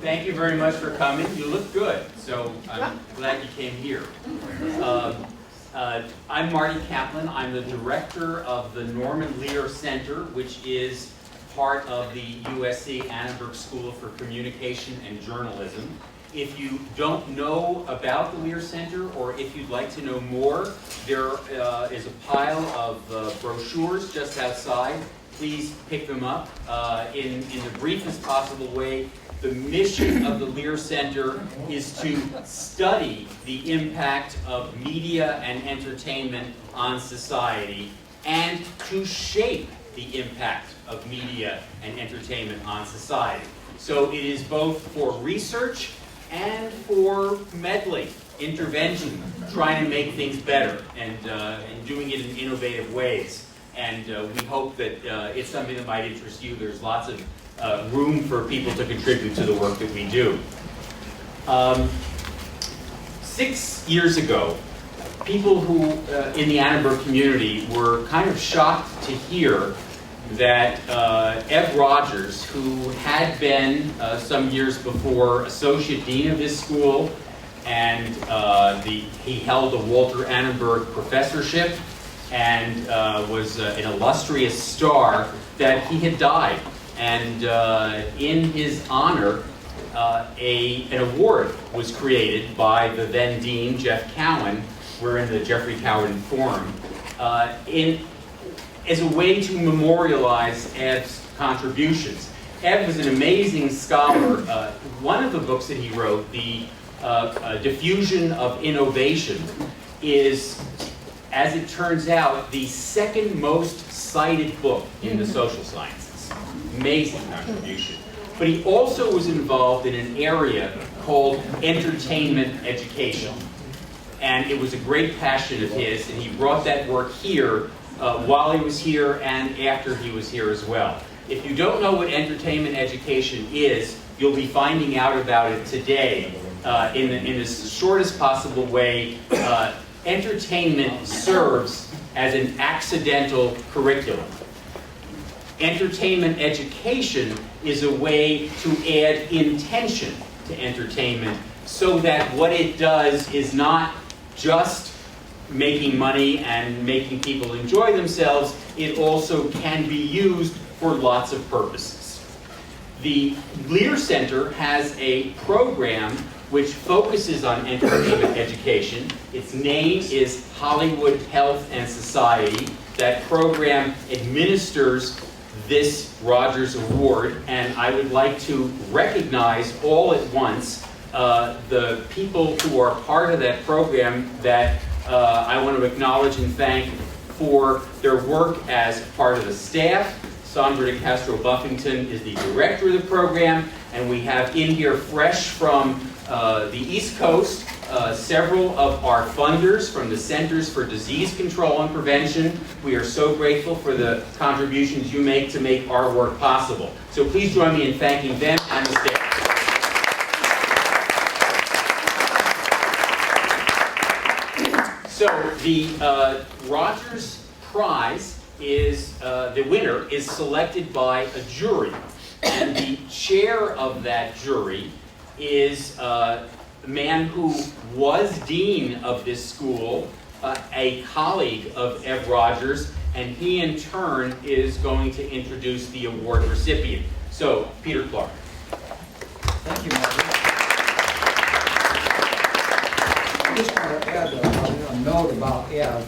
Thank you very much for coming. You look good, so I'm glad you came here. I'm Marty Kaplan. I'm the director of the Norman Lear Center, which is part of the USC Annenberg School for Communication and Journalism. If you don't know about the Lear Center, or if you'd like to know more, there is a pile of brochures just outside. Please pick them up in the briefest possible way. The mission of the Lear Center is to study the impact of media and entertainment on society and to shape the impact of media and entertainment on society. So it is both for research and for meddling, intervention, trying to make things better and doing it in innovative ways. And we hope that it's something that might interest you. There's lots of room for people to contribute to the work that we do. 6 years ago, people who in the Annenberg community were kind of shocked to hear that Ev Rogers, who had been some years before associate dean of his school, and he held a Walter Annenberg professorship and was an illustrious star, that he had died. And in his honor, an award was created by the then dean, Jeff Cowan. We're in the Jeffrey Cowan Forum, as a way to memorialize Ev's contributions. Ev was an amazing scholar. One of the books that he wrote, The Diffusion of Innovation, is, as it turns out, the second most cited book in the social sciences. Amazing contribution. But he also was involved in an area called entertainment education. And it was a great passion of his, and he brought that work here while he was here and after he was here as well. If you don't know what entertainment education is, you'll be finding out about it today in the shortest possible way. Entertainment serves as an accidental curriculum. Entertainment education is a way to add intention to entertainment so that what it does is not just making money and making people enjoy themselves, it also can be used for lots of purposes. The Lear Center has a program which focuses on entertainment education. Its name is Hollywood Health and Society. That program administers this Rogers Award, and I would like to recognize all at once the people who are part of that program that I want to acknowledge and thank for their work as part of the staff. Sandra de Castro Buffington is the director of the program, and we have in here fresh from the East Coast several of our funders from the Centers for Disease Control and Prevention. We are so grateful for the contributions you make to make our work possible. So please join me in thanking them and the staff. So the Rogers Prize is, the winner is selected by a jury. And the chair of that jury is a man who was dean of this school, a colleague of Ev Rogers, and he in turn is going to introduce the award recipient. So, Peter Clark. Thank you, Marty. I just want to add a note about Ev,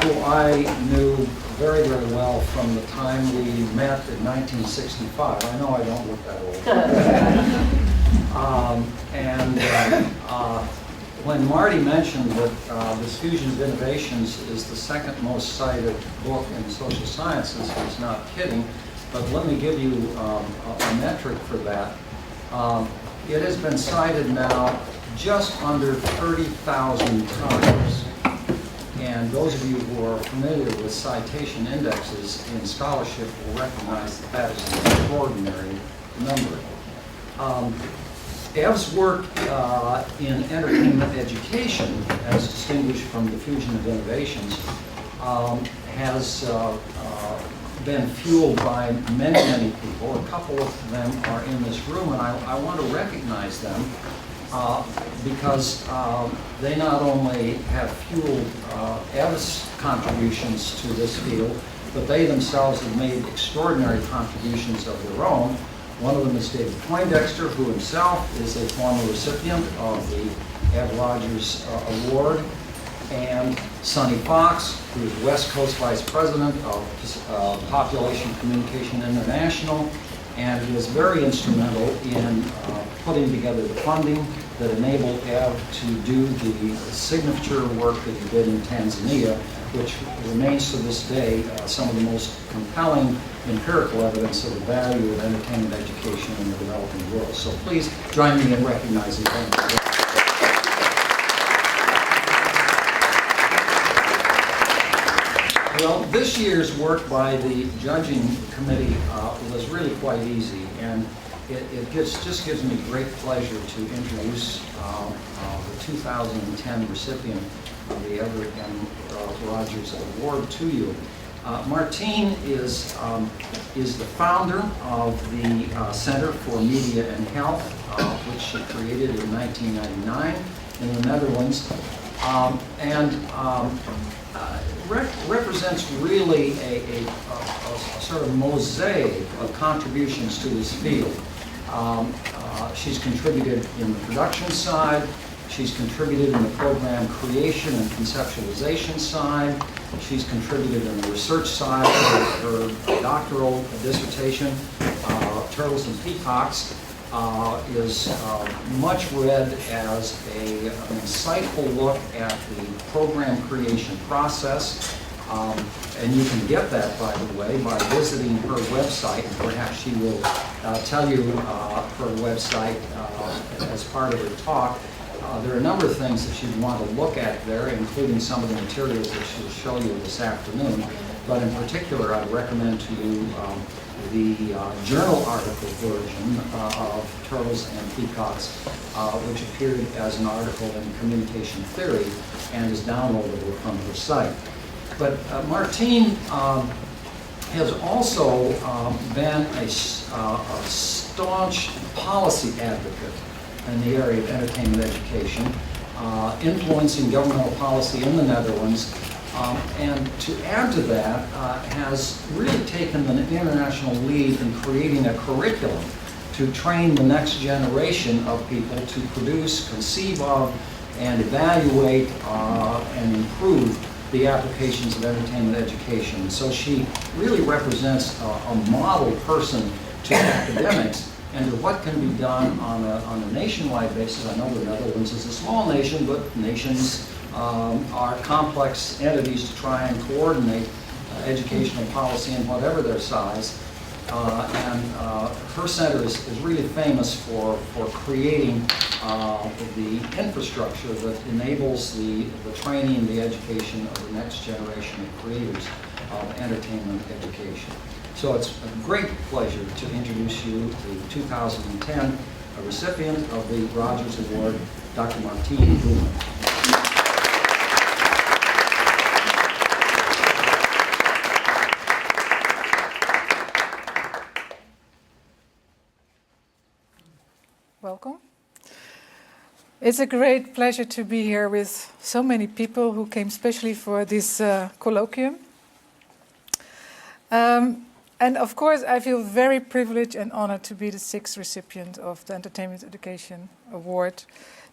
who I knew very, very well from the time we met in 1965. I know I don't look that old. When Marty mentioned that this Fusion of Innovations is the second most cited book in social sciences, he's not kidding, but let me give you a metric for that. It has been cited now just under 30,000 times. And those of you who are familiar with citation indexes in scholarship will recognize that that is an extraordinary number. Ev's work in entertainment education, as distinguished from the Fusion of Innovations, has been fueled by many, many people. A couple of them are in this room, and I want to recognize them because they not only have fueled Ev's contributions to this field, but they themselves have made extraordinary contributions of their own. One of them is David Poindexter, who himself is a former recipient of the Ev Rogers Award, and Sonny Fox, who is West Coast Vice President of Population Communication International, and he was very instrumental in putting together the funding that enabled Ev to do the signature work that he did in Tanzania, which remains to this day some of the most compelling empirical evidence of the value of entertainment education in the developing world. So please join me in recognizing them. Well, this year's work by the judging committee was really quite easy, and it just gives me great pleasure to introduce the 2010 recipient of the Everett M. Rogers Award to you. Martine is the founder of the Center for Media and Health, which she created in 1999 in the Netherlands, and represents really a sort of mosaic of contributions to this field. She's contributed in the production side, she's contributed in the program creation and conceptualization side, she's contributed in the research side with her doctoral dissertation, Turtles and Peacocks, is much read as an insightful look at the program creation process. And you can get that, by the way, by visiting her website, and perhaps she will tell you her website as part of her talk. There are a number of things that you'd want to look at there, including some of the materials that she'll show you this afternoon. But in particular, I'd recommend to you the journal article version of Turtles and Peacocks, which appeared as an article in Communication Theory and is downloadable from her site. But Martine has also been a staunch policy advocate in the area of entertainment education, influencing governmental policy in the Netherlands, and to add to that, has really taken an international lead in creating a curriculum to train the next generation of people to produce, conceive of, and evaluate and improve the applications of entertainment education. So she really represents a model person to academics and to what can be done on a nationwide basis. I know the Netherlands is a small nation, but nations are complex entities to try and coordinate educational policy in whatever their size. Her center is really famous for creating the infrastructure that enables the training and the education of the next generation of creators of entertainment education. So it's a great pleasure to introduce you to the 2010 recipient of the Rogers Award, Dr. Martine Bouman. Welcome. It's a great pleasure to be here with so many people who came specially for this colloquium. And of course, I feel very privileged and honored to be the 6th recipient of the Entertainment Education Award,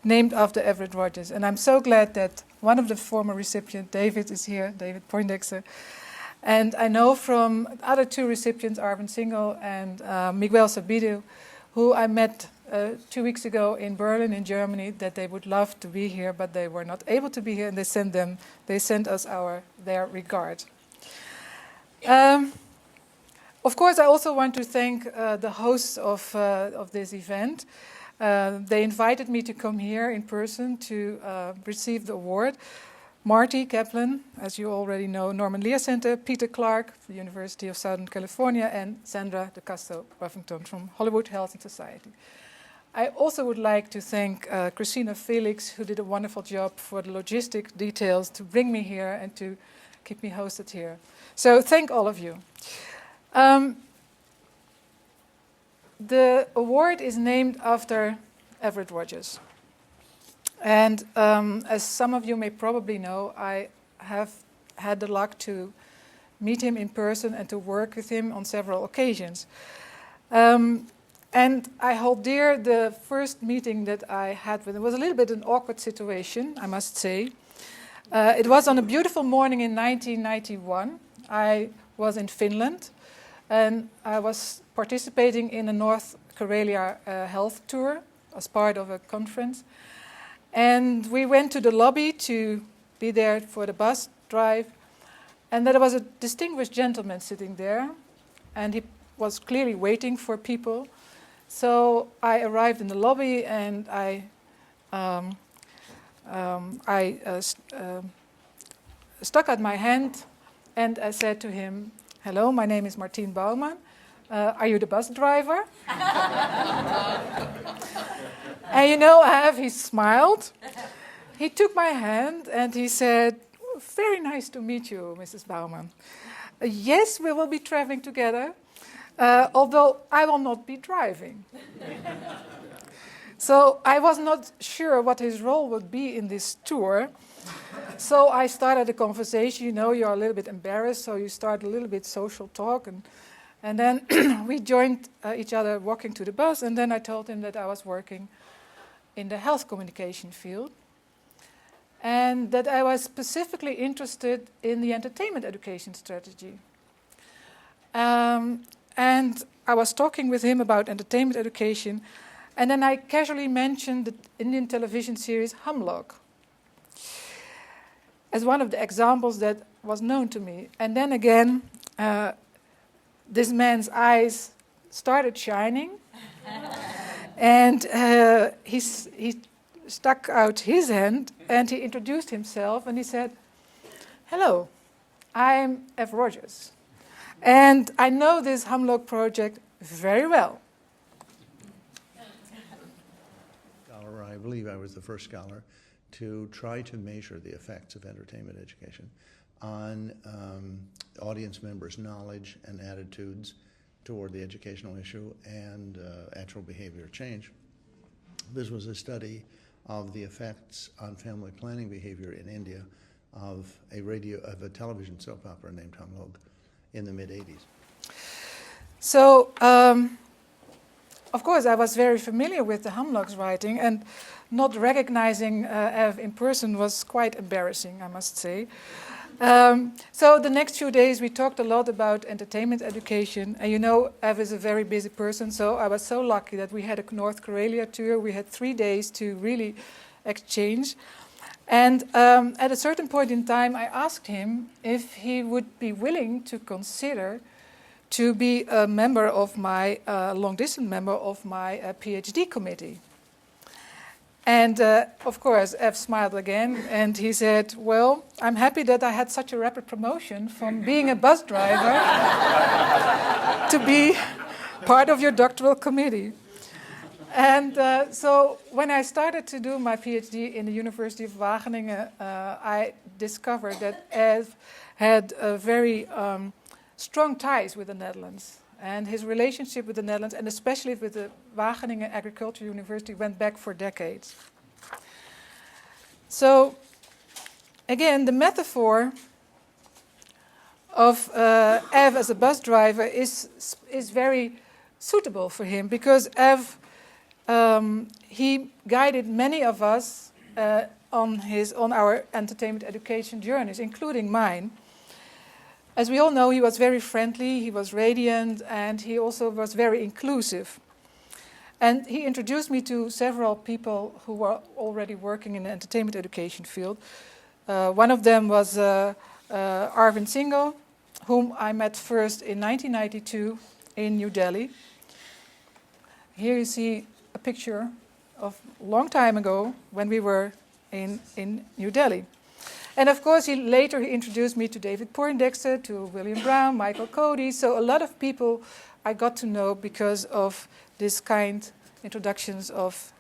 named after Everett Rogers. And I'm so glad that one of the former recipients, David, is here, David Poindexter. And I know from other 2 recipients, Arvin Singhal and Miguel Sabido, who I met 2 weeks ago in Berlin, in Germany, that they would love to be here, but they were not able to be here, and they sent us their regard. Of course, I also want to thank the hosts of this event. They invited me to come here in person to receive the award. Marty Kaplan, as you already know, Norman Lear Center, Peter Clark, the University of Southern California, and Sandra de Castro Buffington from Hollywood Health and Society. I also would like to thank Christina Felix, who did a wonderful job for the logistic details to bring me here and to keep me hosted here. So thank all of you. The award is named after Everett Rogers. And as some of you may probably know, I have had the luck to meet him in person and to work with him on several occasions. And I hold dear the first meeting that I had with him. It was a little bit an awkward situation, I must say. It was on a beautiful morning in 1991. I was in Finland, and I was participating in a North Karelia health tour as part of a conference. And we went to the lobby to be there for the bus drive. And there was a distinguished gentleman sitting there, and he was clearly waiting for people. So I arrived in the lobby, and I stuck out my hand, and I said to him, "Hello, my name is Martine Bouman. Are you the bus driver?" And you know, he smiled. He took my hand, and he said, "Very nice to meet you, Mrs. Bouman. Yes, we will be traveling together, although I will not be driving." So I was not sure what his role would be in this tour. So I started a conversation. You know, you're a little bit embarrassed, so you start a little bit social talk. And then we joined each other walking to the bus, and then I told him that I was working in the health communication field, and that I was specifically interested in the entertainment education strategy. And I was talking with him about entertainment education, and then I casually mentioned the Indian television series Humlock as one of the examples that was known to me. And then again, this man's eyes started shining, and he stuck out his hand, and he introduced himself, and he said, "Hello, I'm F. Rogers, and I know this Humlock project very well." I believe I was the first scholar to try to measure the effects of entertainment education on audience members' knowledge and attitudes toward the educational issue and actual behavior change. This was a study of the effects on family planning behavior in India of a television soap opera named Humlock in the mid-'80s. So, of course, I was very familiar with the Humlock's writing, and not recognizing Ev in person was quite embarrassing, I must say. So the next few days we talked a lot about entertainment education. And you know, Ev is a very busy person, so I was so lucky that we had a North Karelia tour. We had 3 days to really exchange. And at a certain point in time, I asked him if he would be willing to consider to be a member of my, long-distance member of my PhD committee. And of course, Ev smiled again, and he said, "Well, I'm happy that I had such a rapid promotion from being a bus driver to be part of your doctoral committee." And so when I started to do my PhD in the University of Wageningen, I discovered that Ev had a very strong ties with the Netherlands. And his relationship with the Netherlands, and especially with the Wageningen Agricultural University, went back for decades. So, again, the metaphor of Ev as a bus driver is very suitable for him, because Ev, he guided many of us on our entertainment education journeys, including mine. As we all know, he was very friendly, he was radiant, and he also was very inclusive. And he introduced me to several people who were already working in the entertainment education field. One of them was Arvind Singhal, whom I met first in 1992 in New Delhi. Here you see a picture of a long time ago when we were in New Delhi. And of course, he introduced me to David Poindexter, to William Brown, Michael Cody. So a lot of people I got to know because of this kind introductions of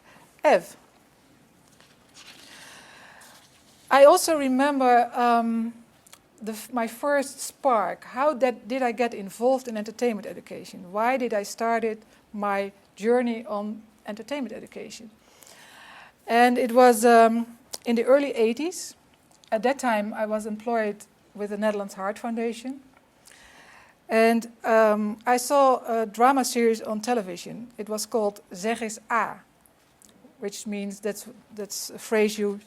Ev. I also remember my first spark. How did I get involved in entertainment education? Why did I start my journey on entertainment education? And it was in the early 80s. At that time, I was employed with the Netherlands Heart Foundation. And I saw a drama series on television. It was called Zeg eens A, which means that's a phrase you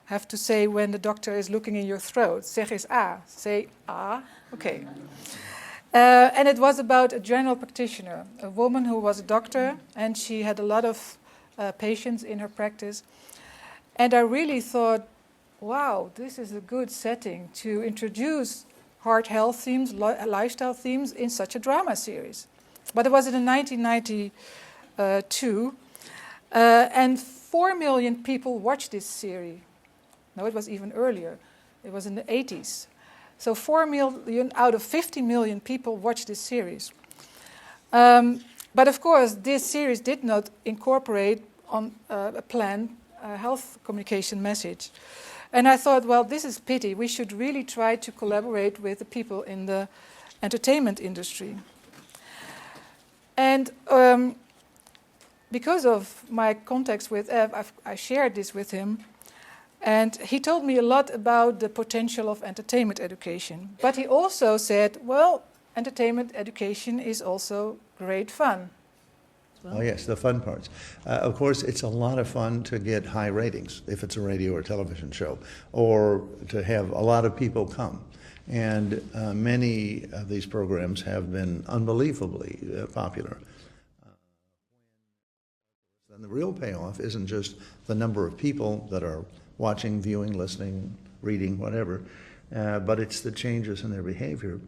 have to say when the doctor is looking in your throat. Zeg eens A. Say A. Okay. And it was about a general practitioner, a woman who was a doctor, and she had a lot of patients in her practice. And I really thought, wow, this is a good setting to introduce heart health themes, lifestyle themes in such a drama series. But it was in 1992, and 4 million people watched this series. No, it was even earlier. It was in the 80s. So 4 million out of 50 million people watched this series. But of course, this series did not incorporate on a planned health communication message. And I thought, well, this is pity. We should really try to collaborate with the people in the entertainment industry. And because of my contacts with Ev, I shared this with him. And he told me a lot about the potential of entertainment education. But he also said, well, entertainment education is also great fun. Oh yes, the fun parts. Of course, it's a lot of fun to get high ratings if it's a radio or television show, or to have a lot of people come. And many of these programs have been unbelievably popular. And the real payoff isn't just the number of people that are watching, viewing, listening, reading, whatever, but it's the changes in their behavior.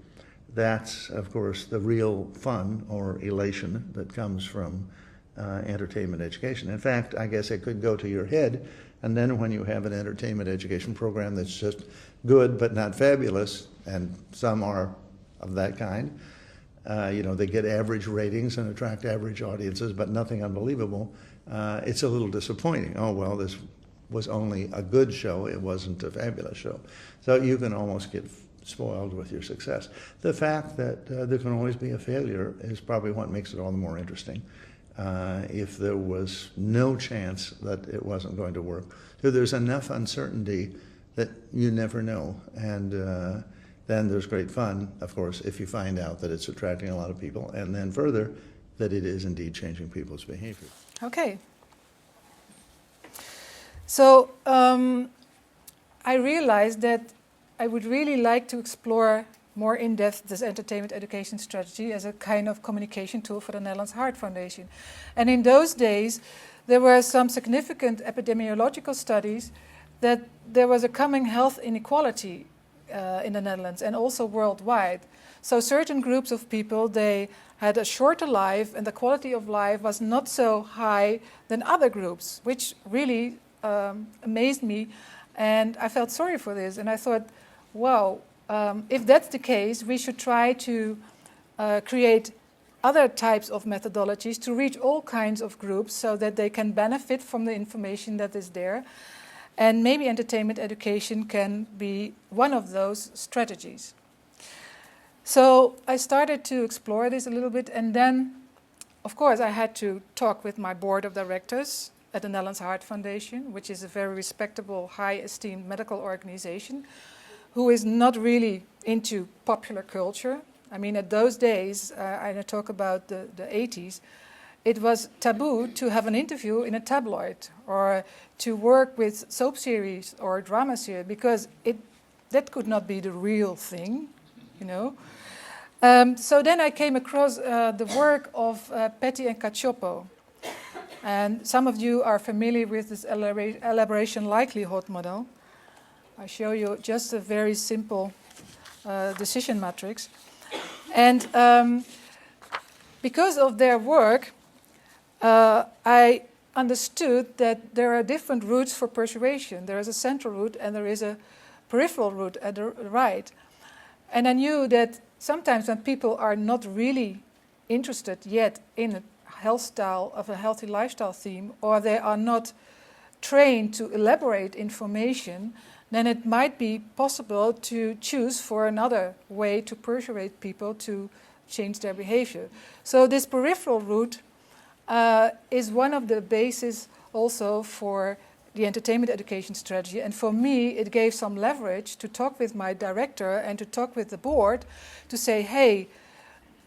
That's, of course, the real fun or elation that comes from entertainment education. In fact, I guess it could go to your head, and then when you have an entertainment education program that's just good but not fabulous, and some are of that kind, they get average ratings and attract average audiences, but nothing unbelievable, it's a little disappointing. Oh, well, this was only a good show, it wasn't a fabulous show. So you can almost get spoiled with your success. The fact that there can always be a failure is probably what makes it all the more interesting. If there was no chance that it wasn't going to work, so there's enough uncertainty that you never know, and then there's great fun, of course, if you find out that it's attracting a lot of people, and then further, that it is indeed changing people's behavior. Okay. So I realized that I would really like to explore more in depth this entertainment education strategy as a kind of communication tool for the Netherlands Heart Foundation. And in those days, there were some significant epidemiological studies that there was a coming health inequality in the Netherlands and also worldwide. So certain groups of people, they had a shorter life and the quality of life was not so high than other groups, which really amazed me. And I felt sorry for this. And I thought, wow, if that's the case, we should try to create other types of methodologies to reach all kinds of groups so that they can benefit from the information that is there. And maybe entertainment education can be one of those strategies. So I started to explore this a little bit, and then, of course, I had to talk with my board of directors at the Netherlands Heart Foundation, which is a very respectable, high-esteemed medical organization, who is not really into popular culture. I mean, at those days, I talk about the 80s, it was taboo to have an interview in a tabloid or to work with soap series or drama series because that could not be the real thing, you know. So then I came across the work of Petty and Cacioppo. And some of you are familiar with this elaboration likelihood model. I show you just a very simple decision matrix. And because of their work, I understood that there are different routes for persuasion. There is a central route and there is a peripheral route at the right. And I knew that sometimes when people are not really interested yet in a health style of a healthy lifestyle theme, or they are not trained to elaborate information, then it might be possible to choose for another way to persuade people to change their behavior. So this peripheral route is one of the bases also for the entertainment education strategy. And for me, it gave some leverage to talk with my director and to talk with the board to say, hey,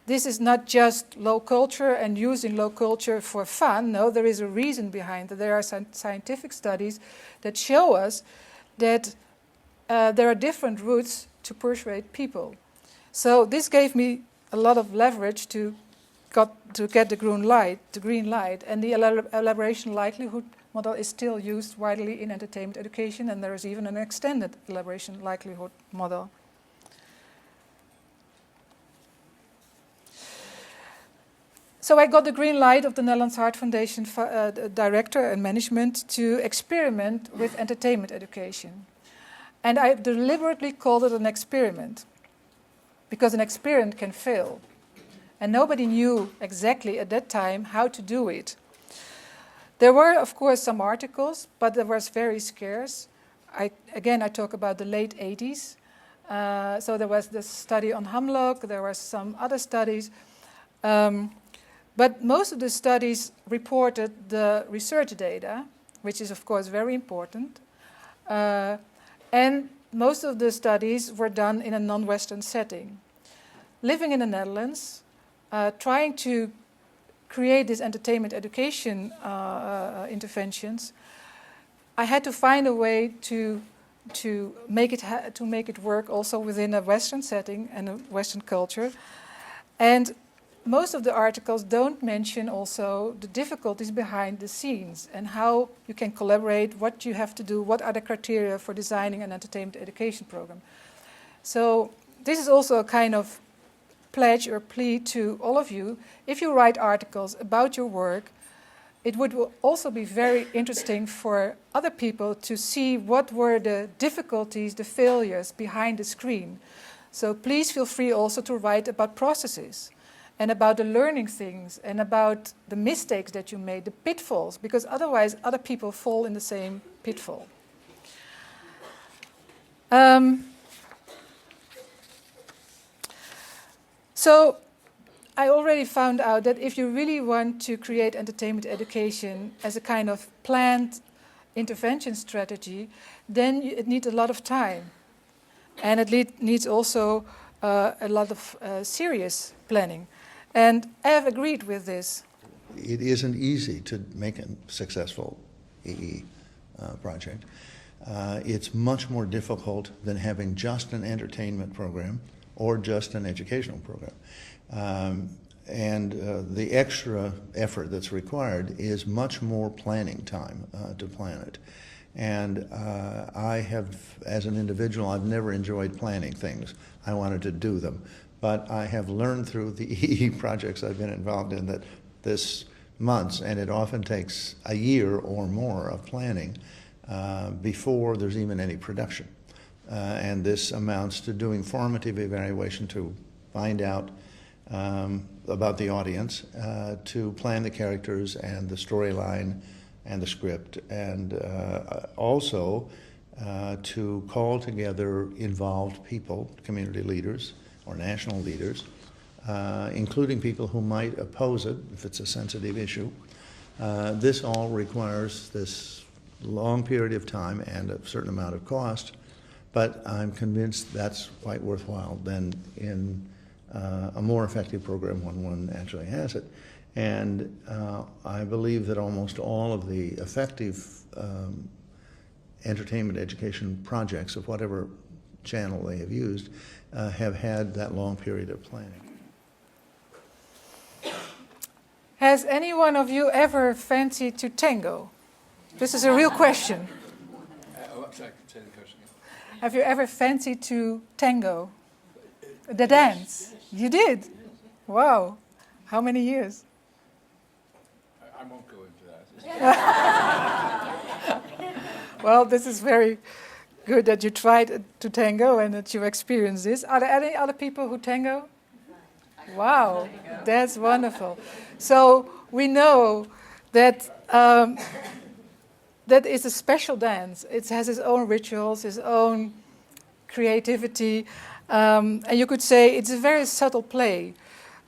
this is not just low culture and using low culture for fun. No, there is a reason behind it. There are scientific studies that show us that there are different routes to persuade people. So this gave me a lot of leverage to get the green light, and the elaboration likelihood model is still used widely in entertainment education, and there is even an extended elaboration likelihood model. So I got the green light of the Netherlands Heart Foundation director and management to experiment with entertainment education. And I deliberately called it an experiment, because an experiment can fail. And nobody knew exactly at that time how to do it. There were, of course, some articles, but they were very scarce. I talk about the late 80s. So there was this study on Hamlock, there were some other studies. But most of the studies reported the research data, which is, of course, very important. And most of the studies were done in a non-Western setting. Living in the Netherlands, trying to create this entertainment education interventions, I had to find a way to make it work also within a Western setting and a Western culture. And most of the articles don't mention also the difficulties behind the scenes and how you can collaborate, what you have to do, what are the criteria for designing an entertainment education program. So this is also a kind of pledge or plea to all of you. If you write articles about your work, it would also be very interesting for other people to see what were the difficulties, the failures behind the screen. So please feel free also to write about processes and about the learning things and about the mistakes that you made, the pitfalls, because otherwise other people fall in the same pitfall. So I already found out that if you really want to create entertainment education as a kind of planned intervention strategy, then it needs a lot of time. And it needs also a lot of serious planning. And I have agreed with this. It isn't easy to make a successful EE project. It's much more difficult than having just an entertainment program or just an educational program. And the extra effort that's required is much more planning time to plan it. And I have, as an individual, I've never enjoyed planning things. I wanted to do them. But I have learned through the EE projects I've been involved in that this months, and it often takes a year or more of planning before there's even any production. And this amounts to doing formative evaluation to find out about the audience, to plan the characters and the storyline and the script, and also to call together involved people, community leaders or national leaders, including people who might oppose it if it's a sensitive issue. This all requires this long period of time and a certain amount of cost, but I'm convinced that's quite worthwhile than in a more effective program when one actually has it. And I believe that almost all of the effective entertainment education projects of whatever channel they have used have had that long period of planning. Has any one of you ever fancied to tango? This is a real question. I'm sorry, say the question again. Have you ever fancied to tango? The dance? You did? Wow. How many years? I won't go into that. Well, this is very good that you tried to tango and that you experienced this. Are there any other people who tango? Wow, that's wonderful. So we know that that is a special dance. It has its own rituals, its own creativity, and you could say it's a very subtle play,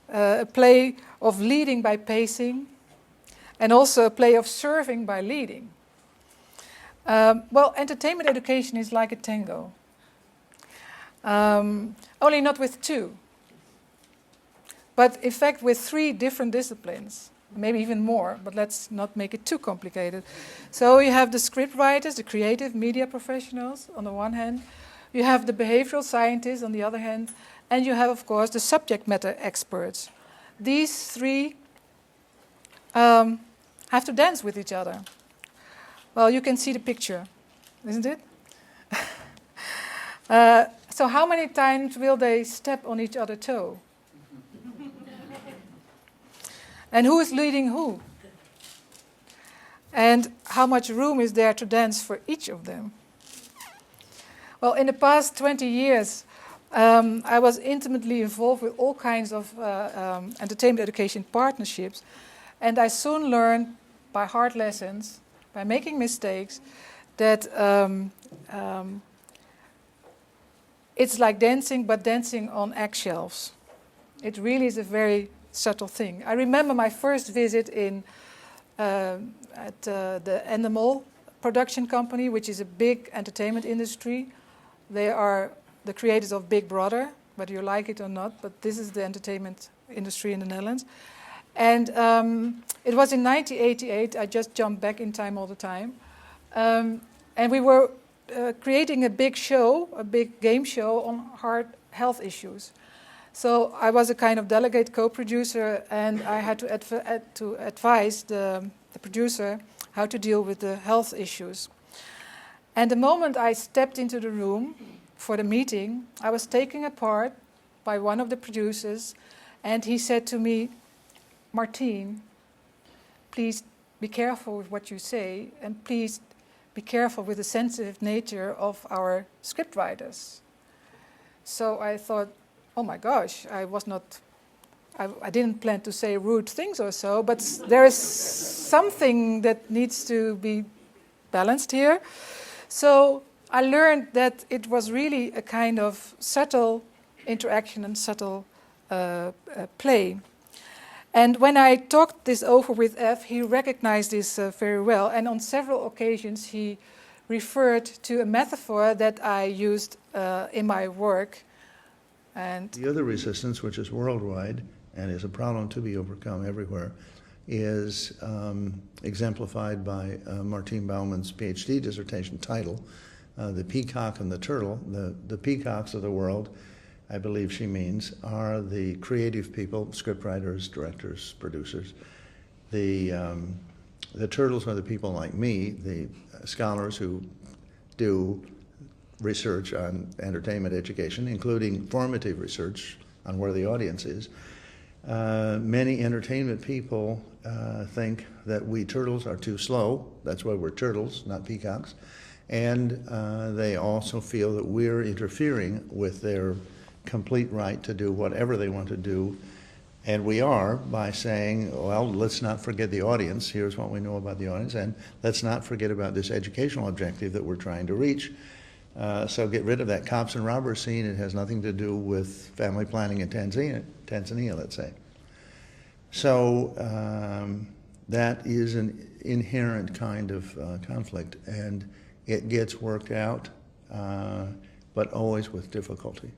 a play of leading by pacing, and also a play of serving by leading. Well, entertainment education is like a tango, only not with two, but in fact with three different disciplines, maybe even more, but let's not make it too complicated. So you have the script writers, the creative media professionals on the one hand, you have the behavioral scientists on the other hand, and you have, of course, the subject matter experts. These three have to dance with each other. Well, you can see the picture, isn't it? So how many times will they step on each other's toe? And who is leading who? And how much room is there to dance for each of them? Well, in the past 20 years, I was intimately involved with all kinds of entertainment education partnerships, and I soon learned by hard lessons, by making mistakes, that it's like dancing, but dancing on eggshells. It really is a very subtle thing. I remember my first visit at the Animal production company, which is a big entertainment industry. They are the creators of Big Brother, whether you like it or not, but this is the entertainment industry in the Netherlands. And it was in 1988, I just jump back in time all the time, and we were creating a big show, a big game show on heart health issues. So I was a kind of delegate co-producer, and I had to advise the producer how to deal with the health issues. And the moment I stepped into the room for the meeting, I was taken apart by one of the producers, and he said to me, "Martine, please be careful with what you say, and please be careful with the sensitive nature of our scriptwriters." So I thought, oh my gosh, I didn't plan to say rude things or so, but there is something that needs to be balanced here. So I learned that it was really a kind of subtle interaction and subtle play. And when I talked this over with F, he recognized this very well. And on several occasions, he referred to a metaphor that I used in my work. And the other resistance, which is worldwide and is a problem to be overcome everywhere, is exemplified by Martine Bouman's PhD dissertation title, The Peacock and the Turtle. The peacocks of the world, I believe she means, are the creative people, scriptwriters, directors, producers. The turtles are the people like me, the scholars who do research on entertainment education, including formative research on where the audience is. Many entertainment people think that we turtles are too slow. That's why we're turtles, not peacocks. And they also feel that we're interfering with their complete right to do whatever they want to do. And we are, by saying, well, let's not forget the audience. Here's what we know about the audience. And let's not forget about this educational objective that we're trying to reach. So get rid of that cops and robbers scene. It has nothing to do with family planning in Tanzania, let's say. So that is an inherent kind of conflict, and it gets worked out, but always with difficulty,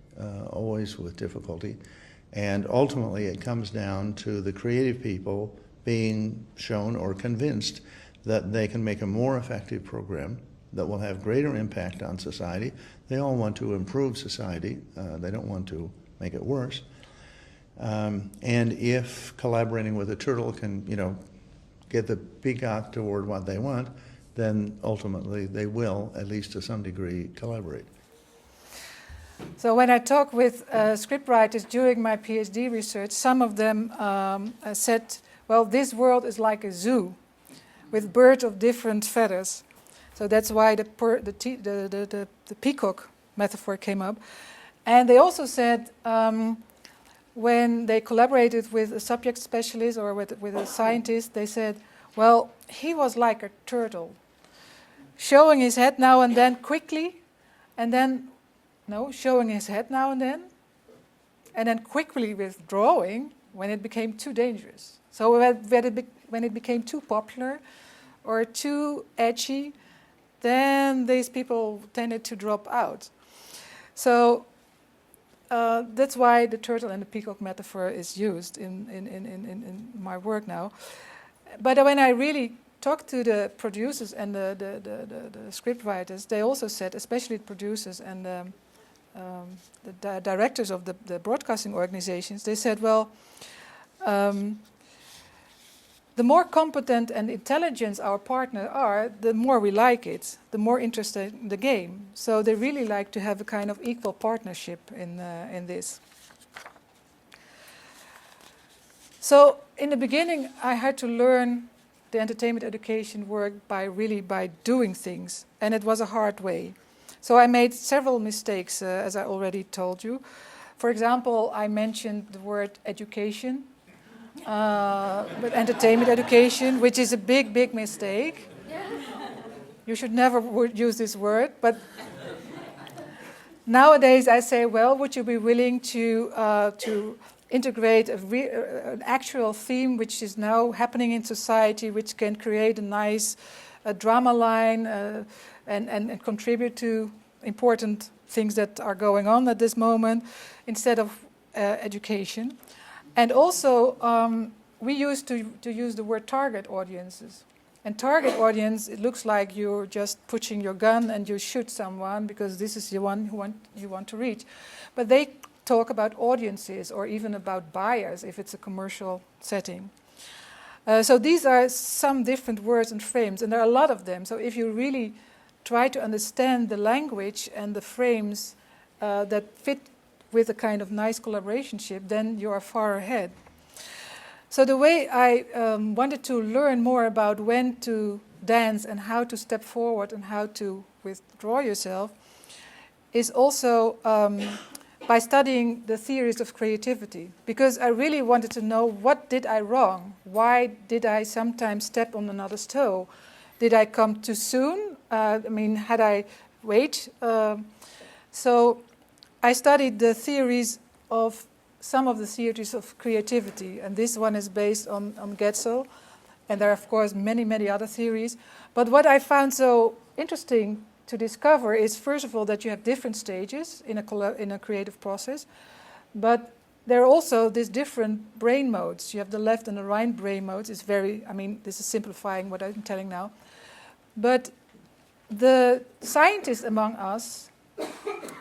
And ultimately it comes down to the creative people being shown or convinced that they can make a more effective program that will have greater impact on society. They all want to improve society. They don't want to make it worse. And if collaborating with a turtle can, get the peacock toward what they want, then ultimately they will, at least to some degree, collaborate. So when I talk with scriptwriters during my PhD research, some of them said, well, this world is like a zoo with birds of different feathers. So that's why the peacock metaphor came up. And they also said when they collaborated with a subject specialist or with a scientist, they said, well, he was like a turtle. showing his head now and then quickly, and then, no, showing his head now and then quickly withdrawing when it became too dangerous. So when it became too popular or too edgy, then these people tended to drop out. So that's why the turtle and the peacock metaphor is used in my work now. But when I really talked to the producers and the script writers, they also said, especially the producers and the directors of the broadcasting organizations, they said, well, the more competent and intelligent our partners are, the more we like it, the more interested in the game. So they really like to have a kind of equal partnership in this. So in the beginning, I had to learn the entertainment education work by doing things, and it was a hard way. So I made several mistakes, as I already told you. For example, I mentioned the word education. But entertainment education, which is a big mistake. You should never use this word, but nowadays I say, well, would you be willing to integrate an actual theme which is now happening in society, which can create a nice drama line and contribute to important things that are going on at this moment, instead of education. And also, we used to use the word target audiences. And target audience, it looks like you're just pushing your gun and you shoot someone because this is the one you want to reach. But they talk about audiences or even about buyers if it's a commercial setting. So these are some different words and frames, and there are a lot of them. So if you really try to understand the language and the frames that fit with a kind of nice collaborationship, then you are far ahead. So the way I wanted to learn more about when to dance and how to step forward and how to withdraw yourself is also by studying the theories of creativity, because I really wanted to know, what did I wrong? Why did I sometimes step on another's toe? Did I come too soon? Had I wait? So I studied the theories of some of the theories of creativity, and this one is based on Getzel, and there are of course many other theories. But what I found so interesting to discover is, first of all, that you have different stages in a creative process, but there are also these different brain modes. You have the left and the right brain modes. It's this is simplifying what I'm telling now, but the scientists among us,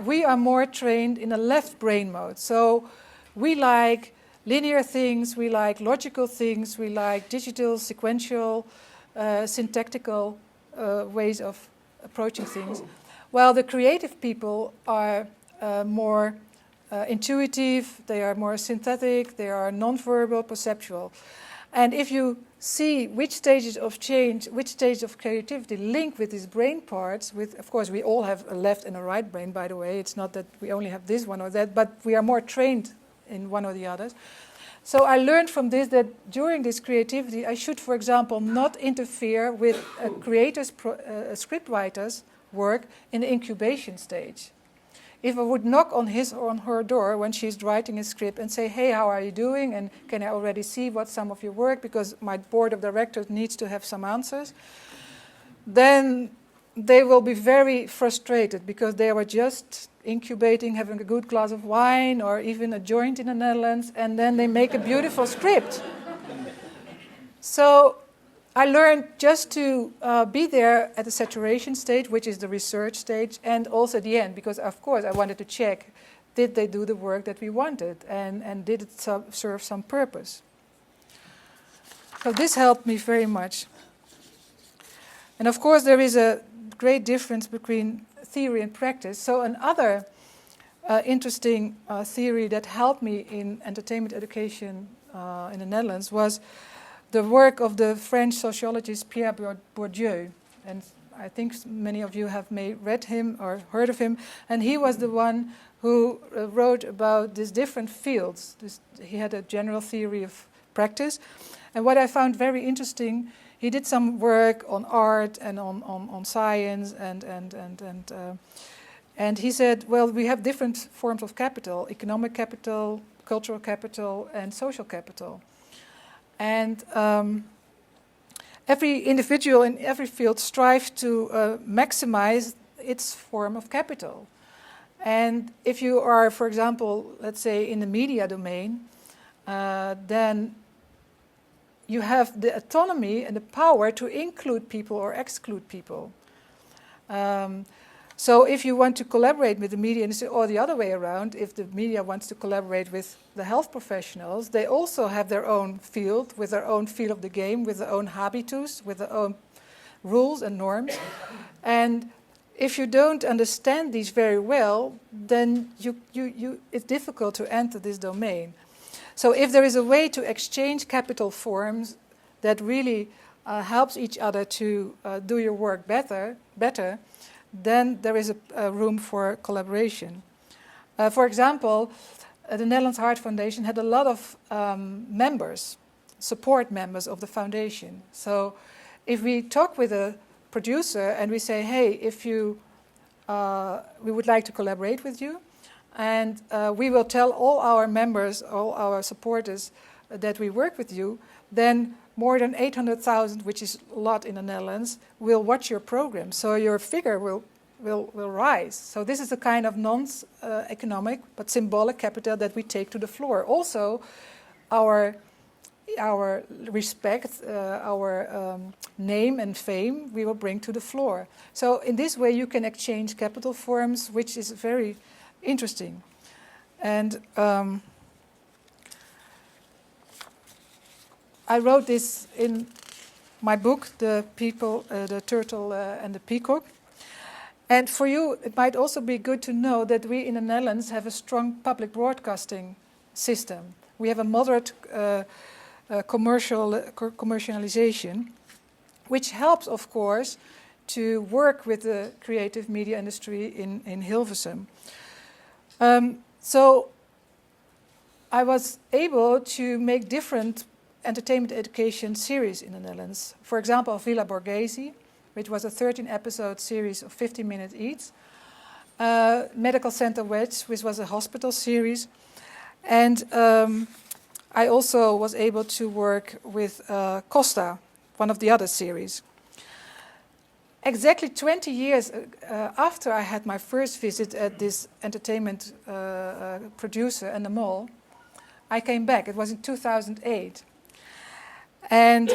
we are more trained in a left brain mode. So we like linear things, we like logical things, we like digital, sequential, syntactical ways of approaching things. While the creative people are more intuitive, they are more synthetic, they are non-verbal, perceptual. And if you see which stages of change, which stages of creativity link with these brain parts, of course we all have a left and a right brain, by the way. It's not that we only have this one or that, but we are more trained in one or the others. So I learned from this that during this creativity, I should, for example, not interfere with a creator's, a scriptwriter's work in the incubation stage. If I would knock on his or on her door when she's writing a script and say, hey, how are you doing? And can I already see what's some of your work? Because my board of directors needs to have some answers. Then they will be very frustrated because they were just incubating, having a good glass of wine or even a joint in the Netherlands, and then they make a beautiful script. So I learned just to be there at the saturation stage, which is the research stage, and also at the end, because of course I wanted to check, did they do the work that we wanted, and did it serve some purpose? So this helped me very much. And of course there is a great difference between theory and practice. So another interesting theory that helped me in entertainment education in the Netherlands was the work of the French sociologist Pierre Bourdieu. And I think many of you have read him or heard of him. And he was the one who wrote about these different fields. He had a general theory of practice. And what I found very interesting, he did some work on art and on science, and he said, well, we have different forms of capital: economic capital, cultural capital, and social capital. And every individual in every field strives to maximize its form of capital. And if you are, for example, let's say in the media domain, then you have the autonomy and the power to include people or exclude people. So if you want to collaborate with the media industry, or the other way around, if the media wants to collaborate with the health professionals, they also have their own field, with their own feel of the game, with their own habitus, with their own rules and norms. And if you don't understand these very well, then it's difficult to enter this domain. So if there is a way to exchange capital forms that really helps each other to do your work better, then there is a room for collaboration. For example, the Netherlands Heart Foundation had a lot of members, support members of the foundation. So if we talk with a producer and we say, hey, if you, we would like to collaborate with you, and we will tell all our members, all our supporters that we work with you, then more than 800,000, which is a lot in the Netherlands, will watch your program. So your figure will rise. So this is a kind of non-economic but symbolic capital that we take to the floor. Also, our respect, our name and fame, we will bring to the floor. So in this way, you can exchange capital forms, which is very interesting. And I wrote this in my book, The People, the Turtle and the Peacock. And for you, it might also be good to know that we in the Netherlands have a strong public broadcasting system. We have a moderate commercialization, which helps, of course, to work with the creative media industry in Hilversum. So I was able to make different entertainment education series in the Netherlands. For example, Villa Borghese, which was a 13-episode series of 15 minutes each. Medical Center Wedge, which was a hospital series. And I also was able to work with Costa, one of the other series. Exactly 20 years after I had my first visit at this entertainment producer in the mall, I came back. It was in 2008. And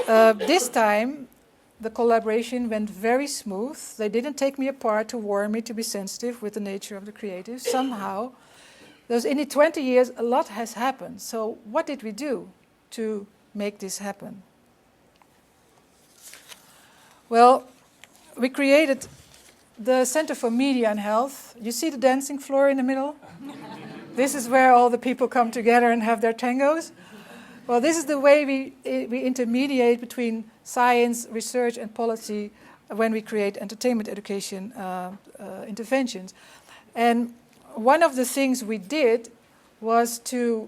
this time, the collaboration went very smooth. They didn't take me apart to warn me to be sensitive with the nature of the creative. Somehow, in the 20 years, a lot has happened. So what did we do to make this happen? Well, we created the Center for Media and Health. You see the dancing floor in the middle? This is where all the people come together and have their tangos. Well, this is the way we intermediate between science, research, and policy when we create entertainment education interventions. And one of the things we did was to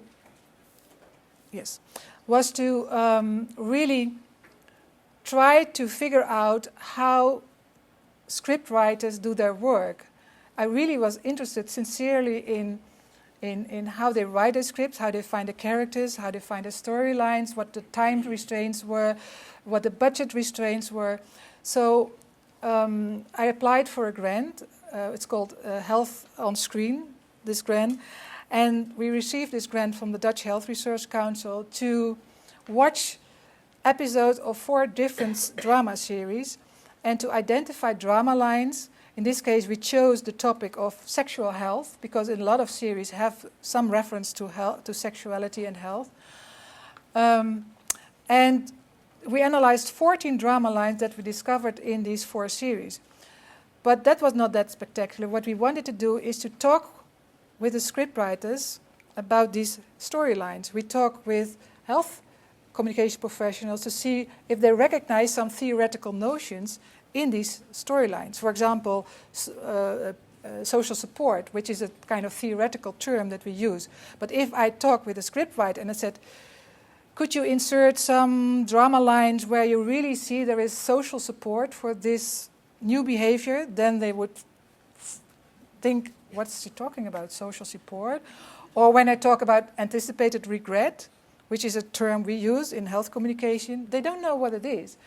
really try to figure out how script writers do their work. I really was interested sincerely in how they write their scripts, how they find the characters, how they find the storylines, what the time restraints were, what the budget restraints were. So I applied for a grant. It's called Health on Screen, this grant. And we received this grant from the Dutch Health Research Council to watch episodes of 4 different drama series and to identify drama lines. In this case, we chose the topic of sexual health because a lot of series have some reference to health, to sexuality and health. And we analyzed 14 drama lines that we discovered in these 4 series. But that was not that spectacular. What we wanted to do is to talk with the scriptwriters about these storylines. We talked with health communication professionals to see if they recognize some theoretical notions in these storylines. For example, social support, which is a kind of theoretical term that we use. But if I talk with a scriptwriter and I said, could you insert some drama lines where you really see there is social support for this new behavior? Then they would think, what's she talking about, social support? Or when I talk about anticipated regret, which is a term we use in health communication, they don't know what it is.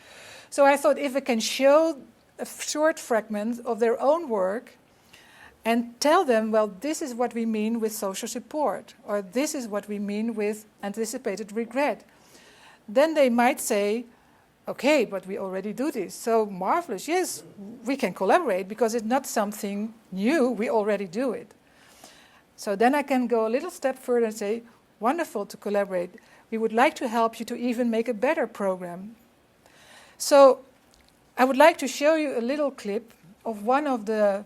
So I thought if I can show a short fragment of their own work and tell them, well, this is what we mean with social support, or this is what we mean with anticipated regret, then they might say, okay, but we already do this. So marvelous, yes, we can collaborate because it's not something new, we already do it. So then I can go a little step further and say, wonderful to collaborate. We would like to help you to even make a better program. So I would like to show you a little clip of one of the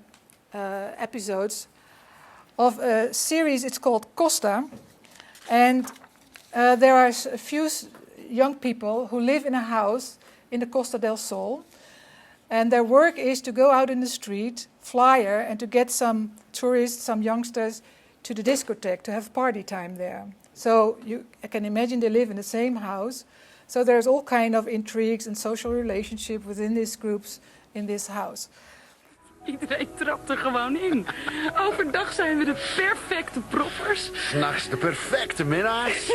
episodes of a series. It's called Costa, and there are a few young people who live in a house in the Costa del Sol, and their work is to go out in the street, flyer, and to get some tourists, some youngsters, to the discotheque to have party time there. So I can imagine they live in the same house. So there's all kind of intrigues and social relationship within these groups in this house. Iedereen trapt er gewoon in. Overdag zijn we de perfecte proppers. 's Nachts de perfecte minnaars.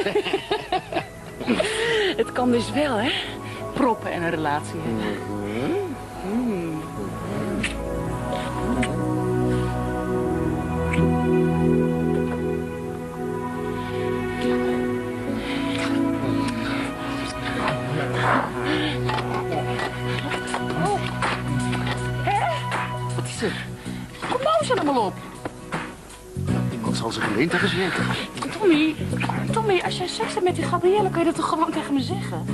Het kan dus wel, hè? Proppen en een relatie hebben. Wat is er? Kom nou eens allemaal op. Iemand zal zich geleend hebben zeker. Tommy, als jij seks hebt met die Gabrielle, kun je dat toch gewoon tegen me zeggen?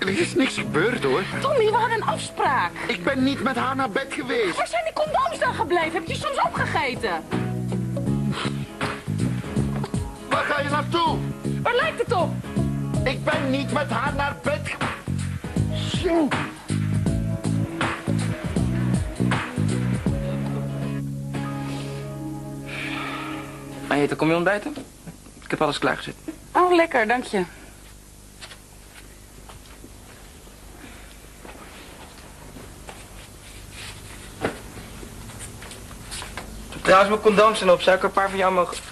Er is niks gebeurd hoor. Tommy, we hadden een afspraak. Ik ben niet met haar naar bed geweest. Waar zijn die condooms dan gebleven? Heb je soms opgegeten? Waar ga je naartoe? Waar lijkt het op? Ik ben niet met haar naar bed Zo. Mariette, kom je ontbijten? Ik heb alles klaargezet. Oh, lekker, dank je. Trouwens, mijn condooms zijn op. Zou ik er een paar van jou mogen...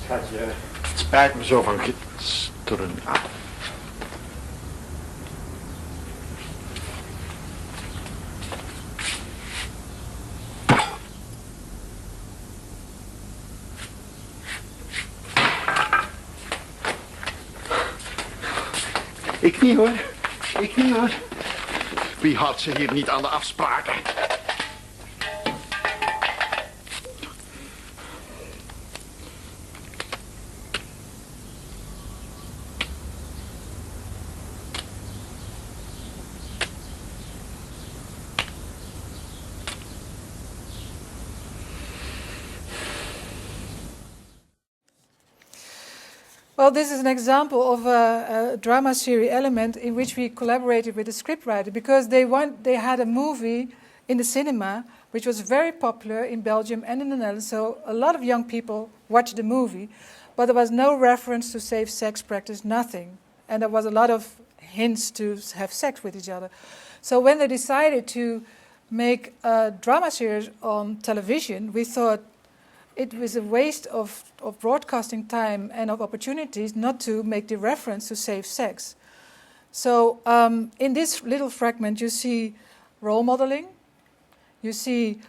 Schatje, het spijt me zo van gisteren. Ik niet hoor. Ik niet hoor. Wie houdt ze hier niet aan de afspraken? Well, this is an example of a drama series element in which we collaborated with the scriptwriter because they had a movie in the cinema which was very popular in Belgium and in the Netherlands. So a lot of young people watched the movie, but there was no reference to safe sex practice, nothing. And there was a lot of hints to have sex with each other. So when they decided to make a drama series on television, we thought it was a waste of broadcasting time and of opportunities not to make the reference to safe sex. So in this little fragment, you see role modeling, you see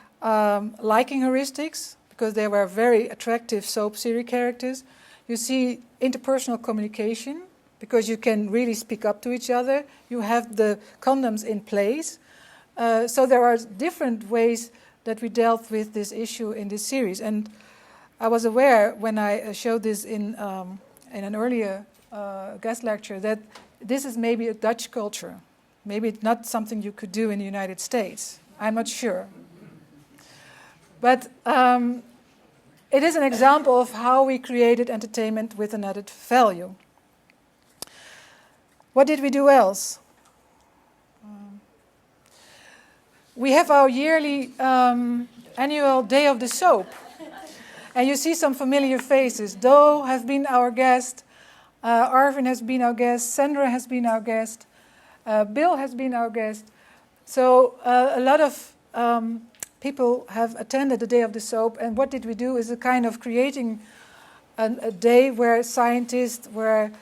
liking heuristics, because they were very attractive soap series characters. You see interpersonal communication, because you can really speak up to each other. You have the condoms in place. So there are different ways that we dealt with this issue in this series. And I was aware when I showed this in an earlier guest lecture that this is maybe a Dutch culture. Maybe it's not something you could do in the United States. I'm not sure. But it is an example of how we created entertainment with an added value. What did we do else? We have our yearly annual Day of the Soap. And you see some familiar faces. Doe has been our guest. Arvin has been our guest. Sandra has been our guest. Bill has been our guest. So a lot of people have attended the Day of the Soap. And what did we do is a kind of creating a day where scientists, where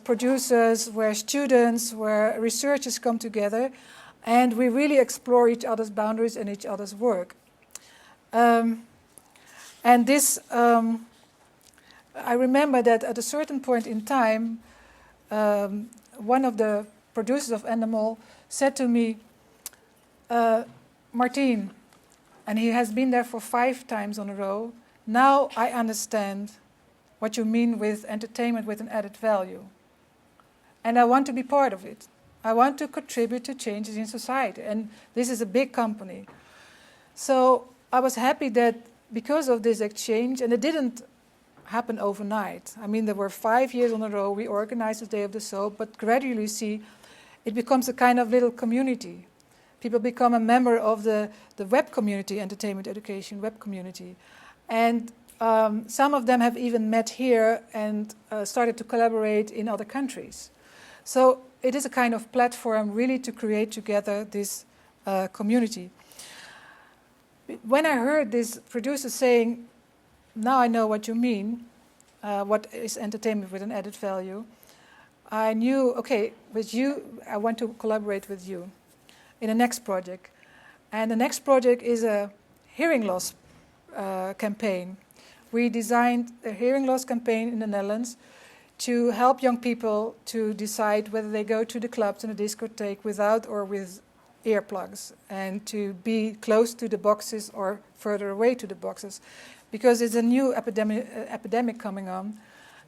producers, where students, where researchers come together. And we really explore each other's boundaries and each other's work. And this, I remember that at a certain point in time, one of the producers of Animal said to me, Martine, and he has been there for 5 times on a row, now I understand what you mean with entertainment with an added value. And I want to be part of it. I want to contribute to changes in society. And this is a big company. So I was happy that because of this exchange, and it didn't happen overnight. I mean, there were 5 years on a row we organized the Day of the Soap, but gradually see it becomes a kind of little community. People become a member of the web community, entertainment education web community. And some of them have even met here and started to collaborate in other countries. So it is a kind of platform really to create together this community. When I heard this producer saying, now I know what you mean, what is entertainment with an added value, I knew, okay, with you, I want to collaborate with you in the next project. And the next project is a hearing loss campaign. We designed a hearing loss campaign in the Netherlands to help young people to decide whether they go to the clubs and the discotheque without or with earplugs, and to be close to the boxes or further away to the boxes. Because it's a new epidemic coming on,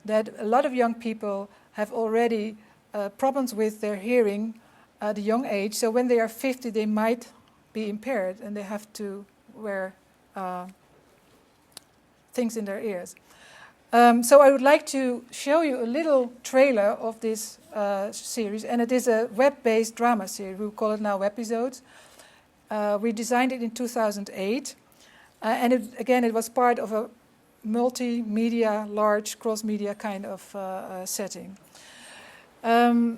that a lot of young people have already problems with their hearing at a young age. So when they are 50, they might be impaired and they have to wear things in their ears. So I would like to show you a little trailer of this series, and it is a web-based drama series. We call it now Webisodes. We designed it in 2008, and it was part of a multimedia, large cross-media kind of setting. The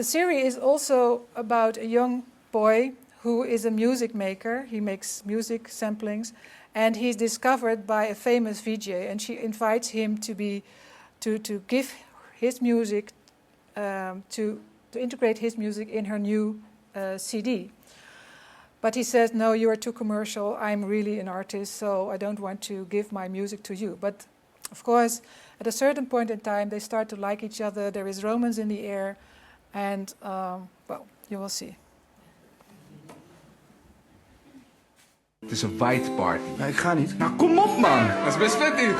series is also about a young boy who is a music maker. He makes music samplings. And he's discovered by a famous VJ, and she invites him to give his music, to integrate his music in her new CD. But he says, no, you are too commercial. I'm really an artist, so I don't want to give my music to you. But of course, at a certain point in time, they start to like each other. There is romance in the air, and well, you will see. Het is een white party. Nee, ik ga niet. Nou, kom op, man. Dat is best vet, dit.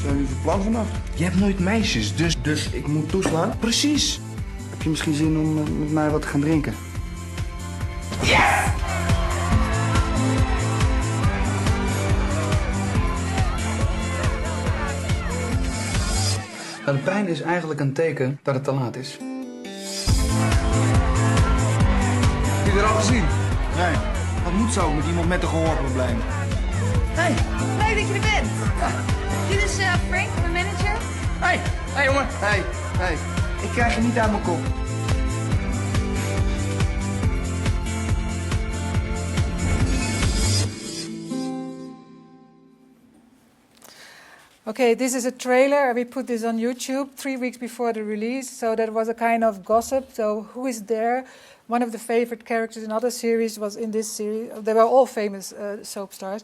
Zijn jullie van plan vannacht? Je hebt nooit meisjes, Dus ik moet toeslaan? Precies. Heb je misschien zin om met mij wat te gaan drinken? Yes! De pijn is eigenlijk een teken dat het te laat is. Heb je er al gezien? Nee, dat moet zo met iemand met een gehoorprobleem. Hey, leuk dat je er bent. Dit is Frank, mijn manager. Hey jongen. Hey. Ik krijg je niet uit mijn kop. Okay, this is a trailer. We put this on YouTube 3 weeks before the release, so that was a kind of gossip. So who is there? One of the favorite characters in other series was in this series. They were all famous soap stars.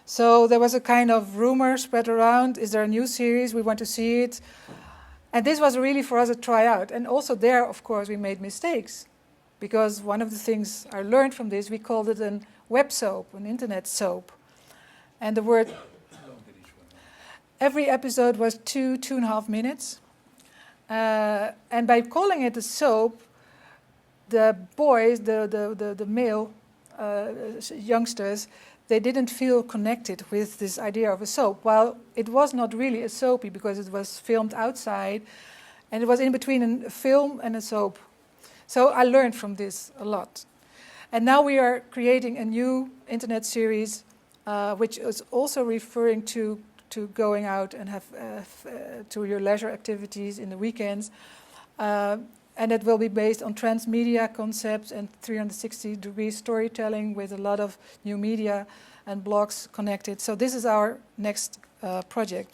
So there was a kind of rumor spread around. Is there a new series? We want to see it. And this was really for us a tryout. And also there, of course, we made mistakes. Because one of the things I learned from this, we called it a web soap, an internet soap. And the word... Every episode was 2.5 minutes. And by calling it a soap, the boys, the male youngsters, they didn't feel connected with this idea of a soap. While it was not really a soapy because it was filmed outside, and it was in between a film and a soap. So I learned from this a lot. And now we are creating a new internet series, which is also referring to going out and have to your leisure activities in the weekends. And it will be based on transmedia concepts and 360-degree storytelling with a lot of new media and blogs connected. So this is our next project.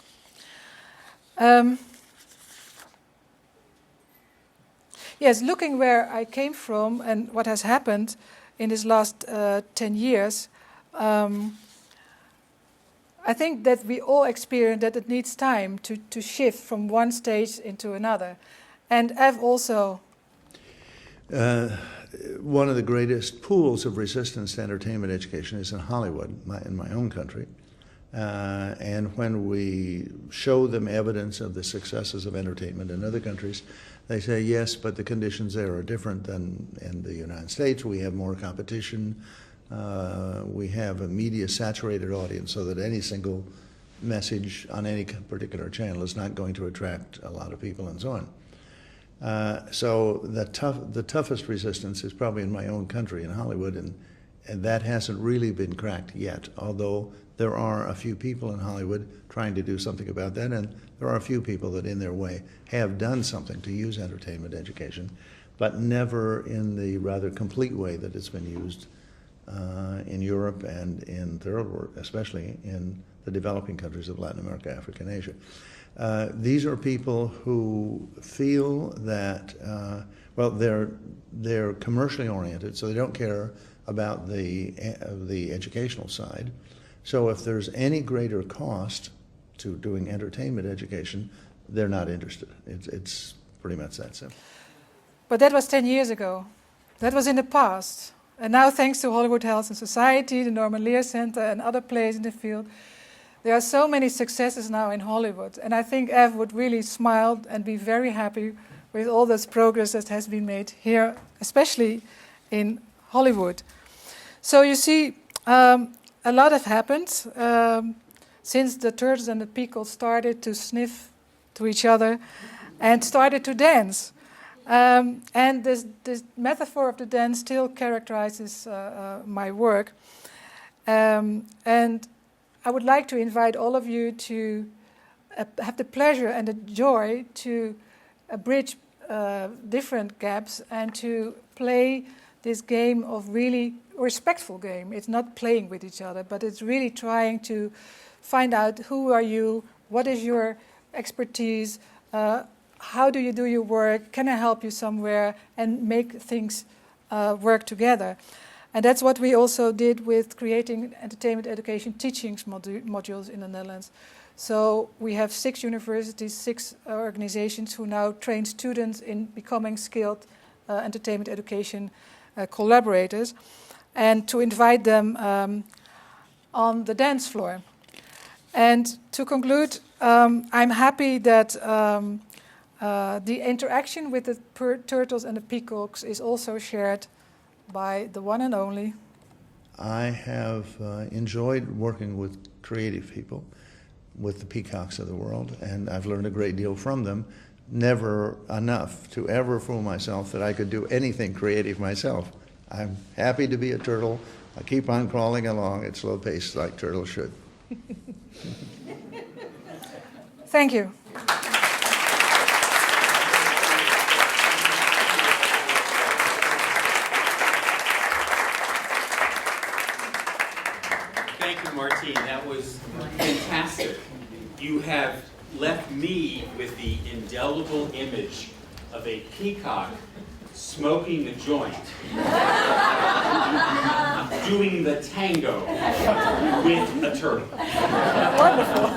Yes, looking where I came from and what has happened in this last 10 years, I think that we all experience that it needs time to shift from one stage into another. And Ev also. One of the greatest pools of resistance to entertainment education is in Hollywood, in my own country. And when we show them evidence of the successes of entertainment in other countries, they say, yes, but the conditions there are different than in the United States. We have more competition. We have a media-saturated audience so that any single message on any particular channel is not going to attract a lot of people and so on. So the toughest resistance is probably in my own country, in Hollywood, and that hasn't really been cracked yet, although there are a few people in Hollywood trying to do something about that, and there are a few people that in their way have done something to use entertainment education, but never in the rather complete way that it's been used in Europe and in third world, especially in the developing countries of Latin America, Africa, and Asia. These are people who feel that, well, they're commercially oriented, so they don't care about the educational side. So if there's any greater cost to doing entertainment education, they're not interested. It's pretty much that simple. But that was 10 years ago. That was in the past. And now, thanks to Hollywood Health and Society, the Norman Lear Center, and other players in the field, there are so many successes now in Hollywood. And I think Ev would really smile and be very happy with all this progress that has been made here, especially in Hollywood. So you see, a lot has happened since the turtles and the peacocks started to sniff to each other and started to dance. And this metaphor of the dance still characterizes my work. And I would like to invite all of you to have the pleasure and the joy to bridge different gaps and to play this game of really respectful game. It's not playing with each other, but it's really trying to find out who are you, what is your expertise, how do you do your work, can I help you somewhere, and make things work together. And that's what we also did with creating entertainment education teachings modules in the Netherlands. So we have 6 universities, 6 organizations who now train students in becoming skilled entertainment education collaborators, and to invite them on the dance floor. And to conclude, I'm happy that the interaction with the turtles and the peacocks is also shared by the one and only. I have enjoyed working with creative people, with the peacocks of the world, and I've learned a great deal from them. Never enough to ever fool myself that I could do anything creative myself. I'm happy to be a turtle. I keep on crawling along at slow pace like turtles should. Thank you. Thank you, Martine. That was fantastic. You have left me with the indelible image of a peacock smoking the joint, doing the tango with a turtle. Wonderful.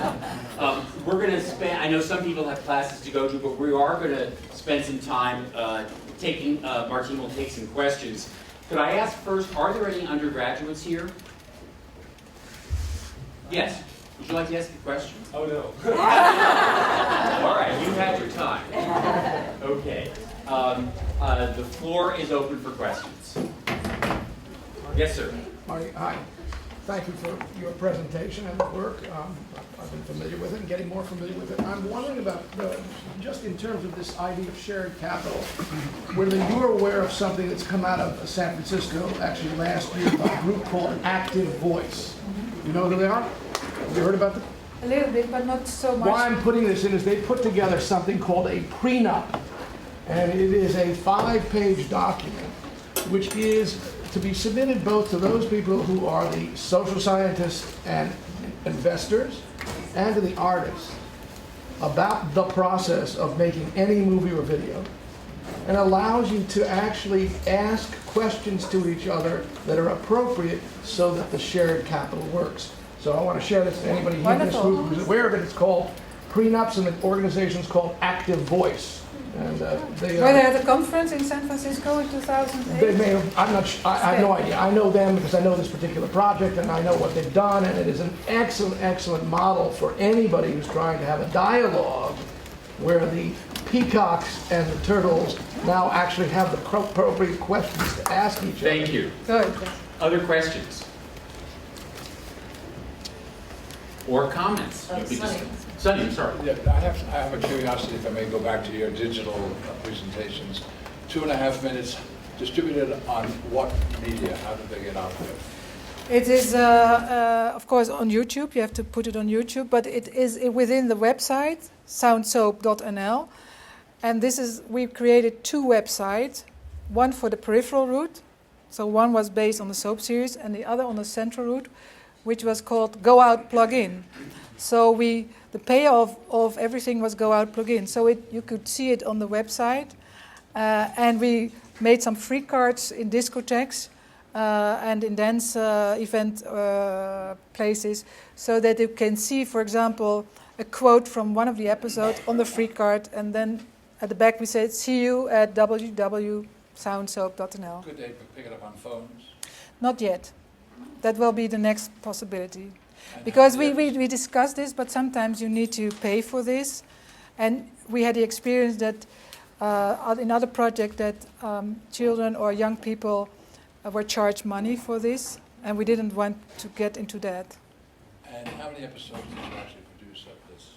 We're going to spend, I know some people have classes to go to, but we are going to spend some time Martine will take some questions. Could I ask first, are there any undergraduates here? Yes. Would you like to ask a question? Oh, no. All right, you had your time. Okay. The floor is open for questions. Yes, sir. Marty, hi. thank you for your presentation and the work. I've been familiar with it and getting more familiar with it. I'm wondering about, just in terms of this idea of shared capital, whether you're aware of something that's come out of San Francisco, actually last year, by a group called Active Voice. You know who they are? Have you heard about them? A little bit, but not so much. Why I'm putting this in is they put together something called a prenup. And it is a 5-page document, which is to be submitted both to those people who are the social scientists and investors and to the artists about the process of making any movie or video, and allows you to actually ask questions to each other that are appropriate so that the shared capital works. So I want to share this to anybody here in this group who's aware of it. It's called Prenups, and the organization's called Active Voice. And they were they at a conference in San Francisco in 2008? They may have. I'm not. I have no idea. I know them because I know this particular project and I know what they've done, and it is an excellent model for anybody who's trying to have a dialogue where the peacocks and the turtles now actually have the appropriate questions to ask each other. Thank you. Good. Other questions? Or comments? Sonny, I'm sorry. Yeah, I have a curiosity, if I may go back to your digital presentations. 2.5 minutes, distributed on what media? How did they get out there? It is, of course, on YouTube. You have to put it on YouTube, but it is within the website, soundsoap.nl. And we created 2 websites, one for the peripheral route. So one was based on the soap series, and the other on the central route, which was called Go Out Plug In. So the payoff of everything was Go Out Plug In. So you could see it on the website. And we made some free cards in discotheques and in dance event places, so that you can see, for example, a quote from one of the episodes on the free card, and then at the back we said, see you at www.soundsoap.nl. Could they pick it up on phones? Not yet. That will be the next possibility. Because we discussed this, but sometimes you need to pay for this. And we had the experience that in other projects that children or young people were charged money for this, and we didn't want to get into that. And how many episodes did you actually produce of this?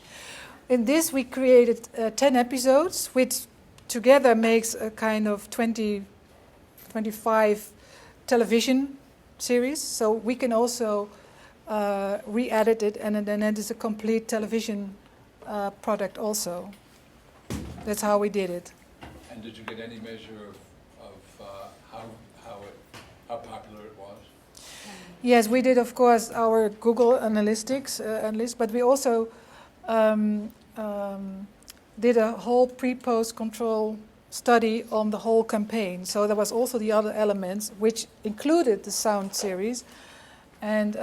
In this we created 10 episodes, which together makes a kind of 25 television series. So we can also re-edit it, and then it is a complete television product also. That's how we did it. And did you get any measure of how popular it was? Yes, we did, of course, our Google analytics, but we also did a whole pre-post control study on the whole campaign. So there was also the other elements, which included the sound series. And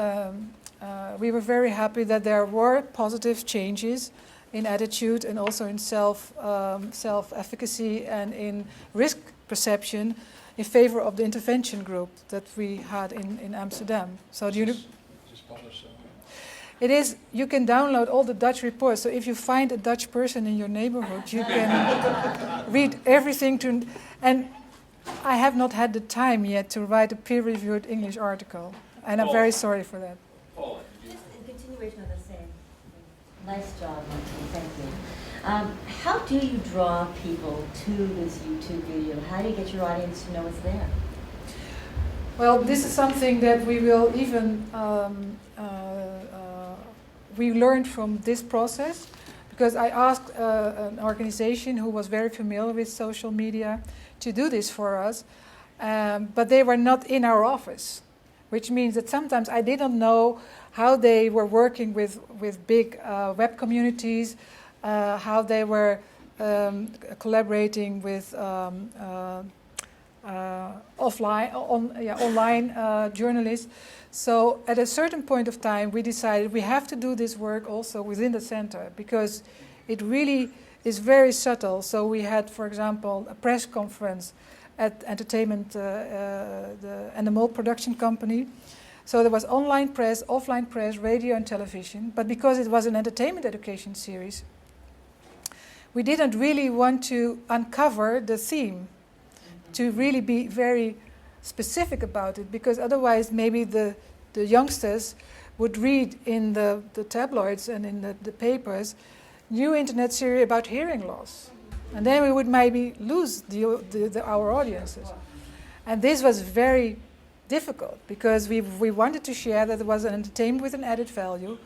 we were very happy that there were positive changes in attitude and also in self-efficacy and in risk perception in favor of the intervention group that we had in Amsterdam. So Is this published somewhere? it is. You can download all the Dutch reports. So if you find a Dutch person in your neighborhood, you can read everything. And I have not had the time yet to write a peer-reviewed English article, and I'm very sorry for that. Just in continuation of the same. Nice job, Martine. Thank you. How do you draw people to this YouTube video? How do you get your audience to know it's there? Well, this is something that we will even we learned from this process, because I asked an organization who was very familiar with social media to do this for us, but they were not in our office, which means that sometimes I didn't know how they were working with big web communities, how they were collaborating with online journalists. So at a certain point of time, we decided we have to do this work also within the center, because it really is very subtle. So we had, for example, a press conference at Entertainment, the Animal Production Company. So there was online press, offline press, radio and television. But because it was an entertainment education series, we didn't really want to uncover the theme, to really be very specific about it, because otherwise maybe the the youngsters would read in the tabloids and in the papers new internet series about hearing loss. And then we would maybe lose our audiences. And this was very difficult because we wanted to share that it was an entertainment with an added value,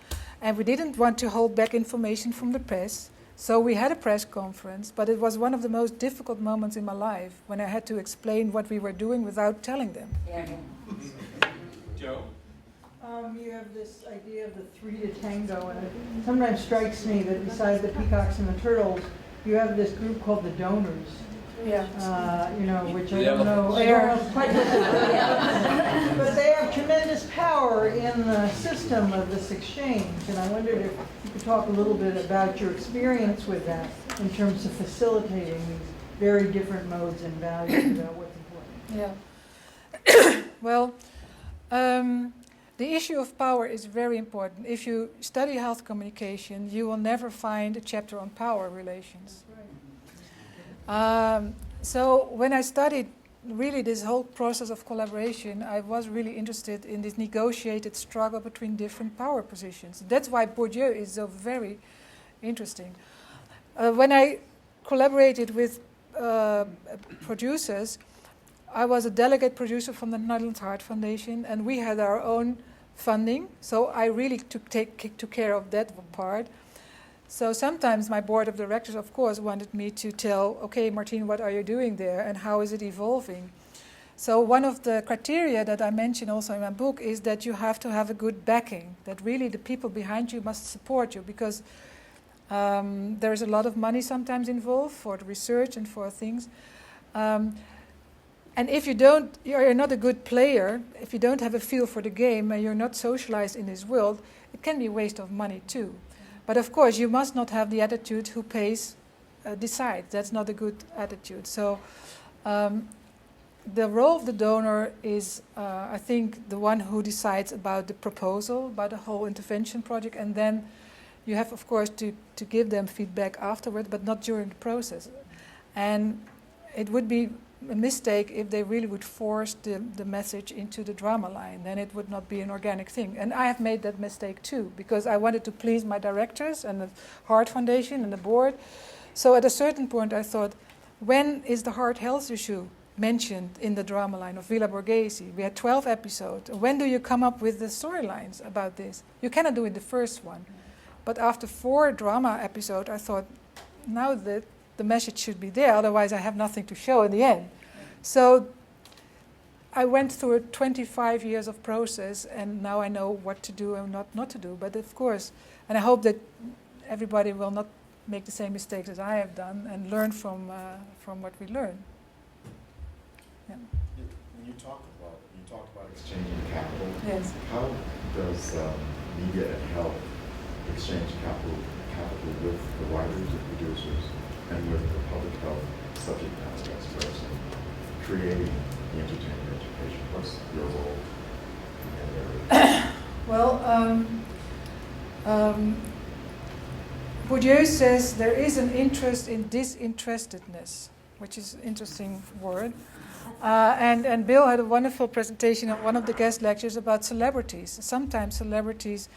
and we didn't want to hold back information from the press. So we had a press conference, but it was one of the most difficult moments in my life when I had to explain what we were doing without telling them. Yeah. Joe? You have this idea of the three to tango, and it sometimes strikes me that besides the peacocks and the turtles, you have this group called the donors. Yeah. Which I don't know. I don't know quite what but they have tremendous power in the system of this exchange, and I wondered if you could talk a little bit about your experience with that in terms of facilitating these very different modes and values about what's important. Yeah. Well, the issue of power is very important. If you study health communication, you will never find a chapter on power relations. So when I studied really this whole process of collaboration, I was really interested in this negotiated struggle between different power positions. That's why Bourdieu is so very interesting. When I collaborated with producers, I was a delegate producer from the Netherlands Heart Foundation, and we had our own funding, so I really took care of that part. So sometimes my board of directors, of course, wanted me to tell, okay, Martine, what are you doing there and how is it evolving? So one of the criteria that I mention also in my book is that you have to have a good backing, that really the people behind you must support you, because there is a lot of money sometimes involved for the research and for things. And if you're not a good player, if you don't have a feel for the game and you're not socialized in this world, it can be a waste of money too. But of course, you must not have the attitude who pays decides. That's not a good attitude. So the role of the donor is, I think, the one who decides about the proposal, about the whole intervention project, and then you have, of course, to give them feedback afterward, but not during the process. And it would be a mistake if they really would force the message into the drama line. Then it would not be an organic thing. And I have made that mistake too, because I wanted to please my directors and the Heart Foundation and the board. So at a certain point I thought, when is the heart health issue mentioned in the drama line of Villa Borghese? We had 12 episodes. When do you come up with the storylines about this? You cannot do it the first one. But after 4 drama episodes, I thought, now that the message should be there, otherwise I have nothing to show in the end. So I went through 25 years of process, and now I know what to do and not to do. But of course, and I hope that everybody will not make the same mistakes as I have done and learn from what we learn. Yeah. When you talked about exchanging capital. Yes. How does media and health exchange capital with the writers and producers and with the public health subject matter experts in creating the entertainment education? What's your role in that area? Well, Bourdieu says there is an interest in disinterestedness, which is an interesting word. And Bill had a wonderful presentation at one of the guest lectures about celebrities. Sometimes celebrities,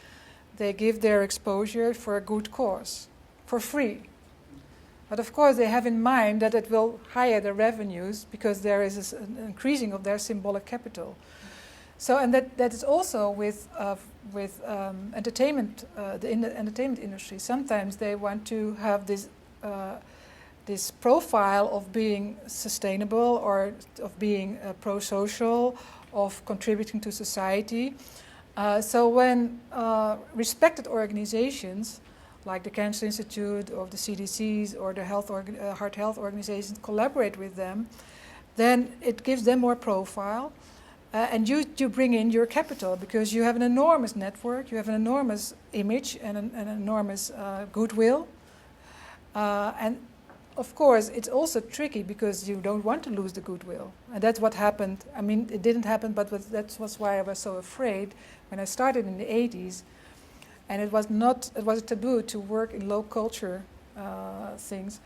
they give their exposure for a good cause, for free. But of course, they have in mind that it will higher their revenues because there is an increasing of their symbolic capital. So, and that is also with entertainment, in the entertainment industry. Sometimes they want to have this profile of being sustainable or of being pro-social, of contributing to society. So when respected organizations like the Cancer Institute or the CDCs or the heart health organizations collaborate with them, then it gives them more profile. And you bring in your capital because you have an enormous network, you have an enormous image and an enormous goodwill. And of course, it's also tricky because you don't want to lose the goodwill. And that's what happened. I mean, it didn't happen, but that was why I was so afraid when I started in the 80s. And it was a taboo to work in low culture things.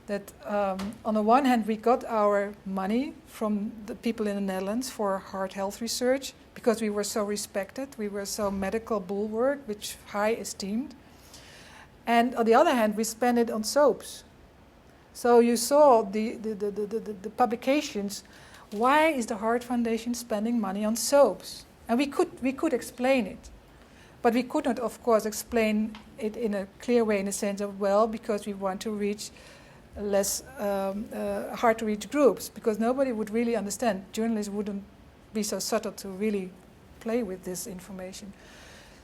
That on the one hand, we got our money from the people in the Netherlands for heart health research because we were so respected, we were so medical bulwark, which high esteemed. And on the other hand, we spent it on soaps. So you saw the publications. Why is the Heart Foundation spending money on soaps? And we could explain it. But we could not, of course, explain it in a clear way in the sense of, well, because we want to reach less hard-to-reach groups, because nobody would really understand. Journalists wouldn't be so subtle to really play with this information.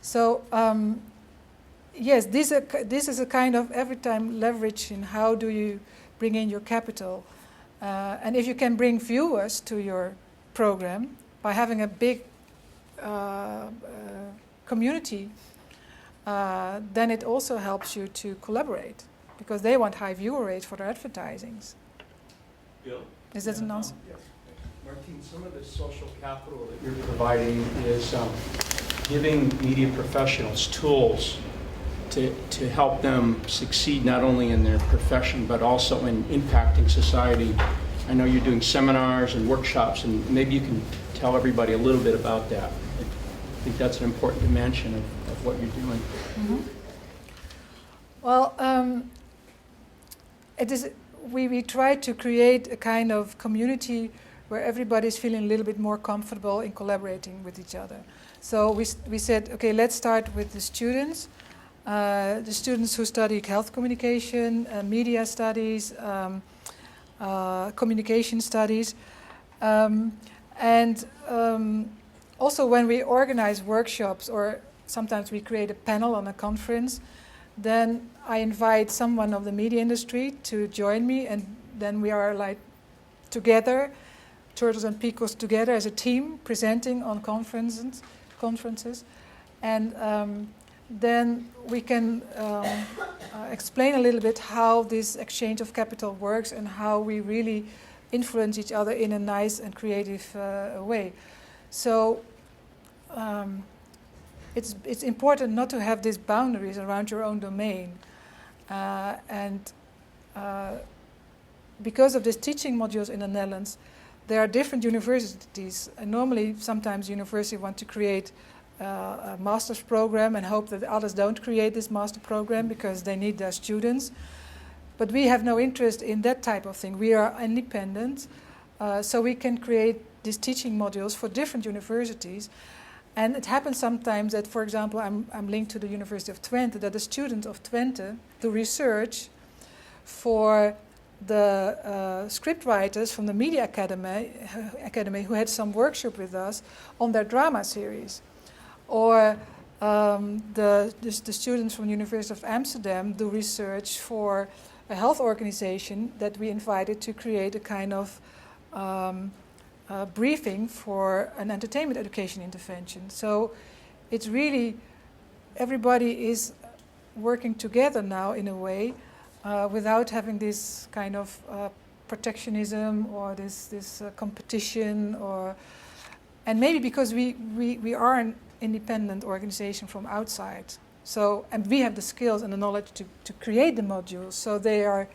So, yes, this is a kind of every time leverage in how do you bring in your capital. And if you can bring viewers to your program by having a big community, then it also helps you to collaborate, because they want high viewer rates for their advertisings. Bill? Is that an answer? Yes. Martine, some of the social capital that you're providing is giving media professionals tools to help them succeed not only in their profession but also in impacting society. I know you're doing seminars and workshops, and maybe you can tell everybody a little bit about that. I think that's an important dimension of what you're doing. Mm-hmm. Well, it is. We try to create a kind of community where everybody's feeling a little bit more comfortable in collaborating with each other. So we said, okay, let's start with the students who study health communication, media studies, communication studies, and also when we organize workshops, or sometimes we create a panel on a conference, then I invite someone of the media industry to join me, and then we are like together, Turtles and Peacocks together as a team, presenting on conferences, and then we can explain a little bit how this exchange of capital works and how we really influence each other in a nice and creative way. So it's important not to have these boundaries around your own domain. And because of these teaching modules in the Netherlands, there are different universities. And normally, sometimes universities want to create a master's program and hope that others don't create this master program because they need their students. But we have no interest in that type of thing. We are independent, so we can create these teaching modules for different universities. And it happens sometimes that, for example, I'm linked to the University of Twente, that the students of Twente do research for the script writers from the Media Academy who had some workshop with us on their drama series. Or the students from the University of Amsterdam do research for a health organization that we invited to create a kind of briefing for an entertainment education intervention. So it's really, everybody is working together now in a way without having this kind of protectionism or this competition, and maybe because we are an independent organization from outside. So, and we have the skills and the knowledge to create the modules, so they are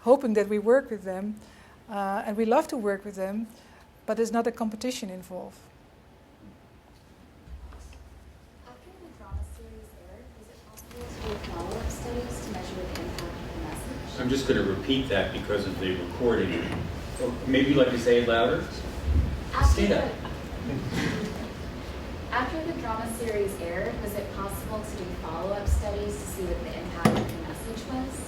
hoping that we work with them, and we love to work with them, but there's not a competition involved. After the drama series aired, was it possible to do follow-up studies to measure the impact of the message? I'm just going to repeat that because of the recording. Or maybe you'd like to say it louder? Stand up. After the drama series aired, was it possible to do follow-up studies to see what the impact of the message was?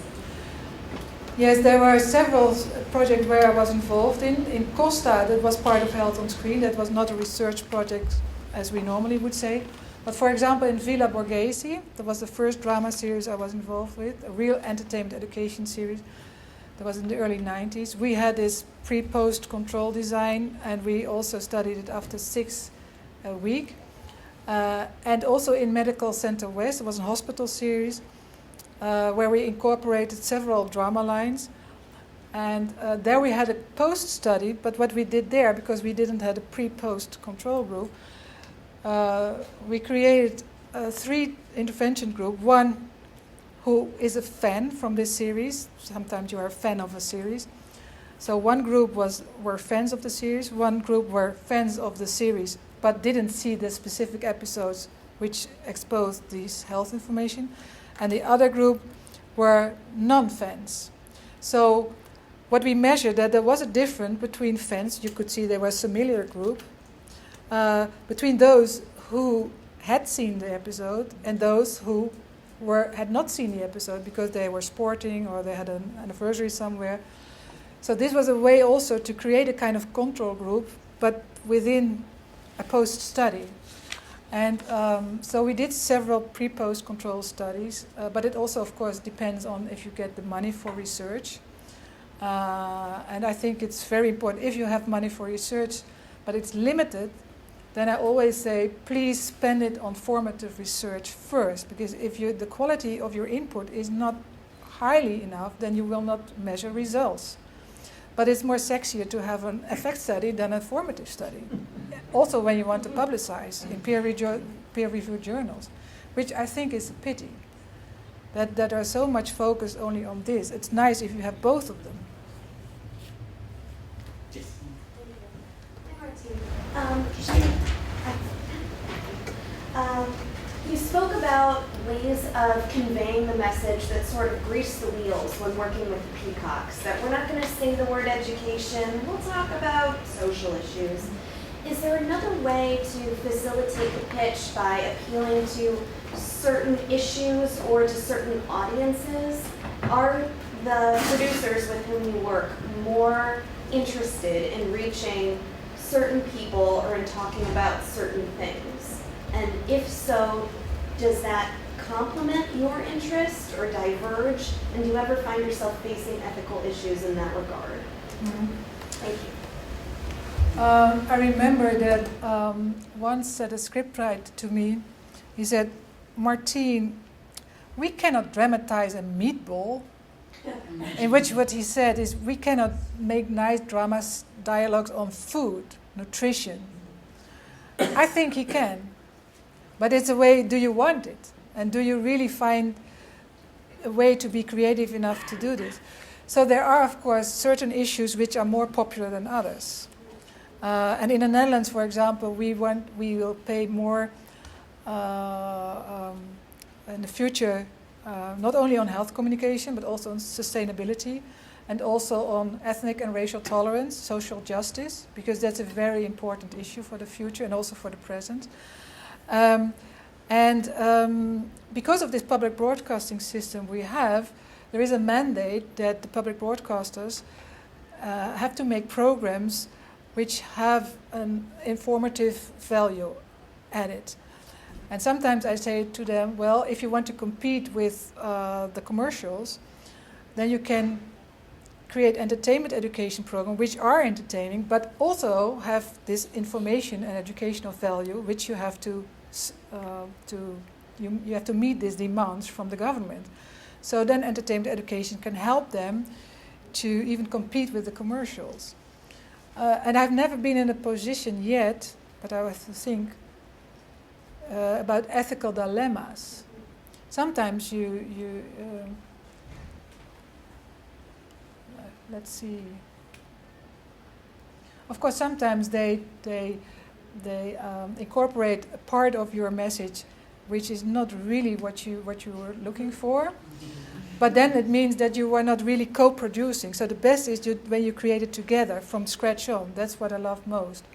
Yes, there were several projects where I was involved in. In Costa, that was part of Health on Screen. That was not a research project as we normally would say. But for example, in Villa Borghese, that was the first drama series I was involved with, a real entertainment education series. That was in the early 90s. We had this pre-post control design, and we also studied it after 6 weeks. And also in Medical Center West, it was a hospital series where we incorporated several drama lines. And there we had a post-study, but what we did there, because we didn't have a pre-post control group, we created 3 intervention groups. One who is a fan from this series. Sometimes you are a fan of a series. So one group were fans of the series, one group were fans of the series but didn't see the specific episodes which exposed this health information, and the other group were non-fans. So what we measured, that there was a difference between fans, you could see there was a similar group, between those who had seen the episode and those who had not seen the episode because they were sporting or they had an anniversary somewhere. So this was a way also to create a kind of control group, but within a post-study. And so we did several pre-post control studies, but it also, of course, depends on if you get the money for research. And I think it's very important if you have money for research, but it's limited, then I always say, please spend it on formative research first, because if the quality of your input is not highly enough, then you will not measure results. But it's more sexier to have an effect study than a formative study. Also when you want to publicize in peer-reviewed journals, which I think is a pity, that are so much focused only on this. It's nice if you have both of them. Yes. You spoke about ways of conveying the message that sort of grease the wheels when working with the peacocks, that we're not going to say the word education, we'll talk about social issues. Is there another way to facilitate the pitch by appealing to certain issues or to certain audiences? Are the producers with whom you work more interested in reaching certain people or in talking about certain things? And if so, does that complement your interest or diverge? And do you ever find yourself facing ethical issues in that regard? Mm-hmm. Thank you. I remember that once said a scriptwriter to me, he said, Martine, we cannot dramatize a meatball. In which what he said is, we cannot make nice dramas, dialogues on food, nutrition. I think he can. But it's a way, do you want it? And do you really find a way to be creative enough to do this? So there are, of course, certain issues which are more popular than others. And in the Netherlands, for example, we will pay more in the future, not only on health communication, but also on sustainability, and also on ethnic and racial tolerance, social justice, because that's a very important issue for the future and also for the present. Because of this public broadcasting system we have, there is a mandate that the public broadcasters have to make programs which have an informative value added. And sometimes I say to them, well, if you want to compete with the commercials, then you can create entertainment education programs which are entertaining, but also have this information and educational value, which you have to you have to meet these demands from the government. So then entertainment education can help them to even compete with the commercials. And I've never been in a position yet, but I have to think about ethical dilemmas. Sometimes let's see. Of course, sometimes they incorporate a part of your message which is not really what you were looking for. But then it means that you are not really co-producing. So the best is when you create it together from scratch on. That's what I love most.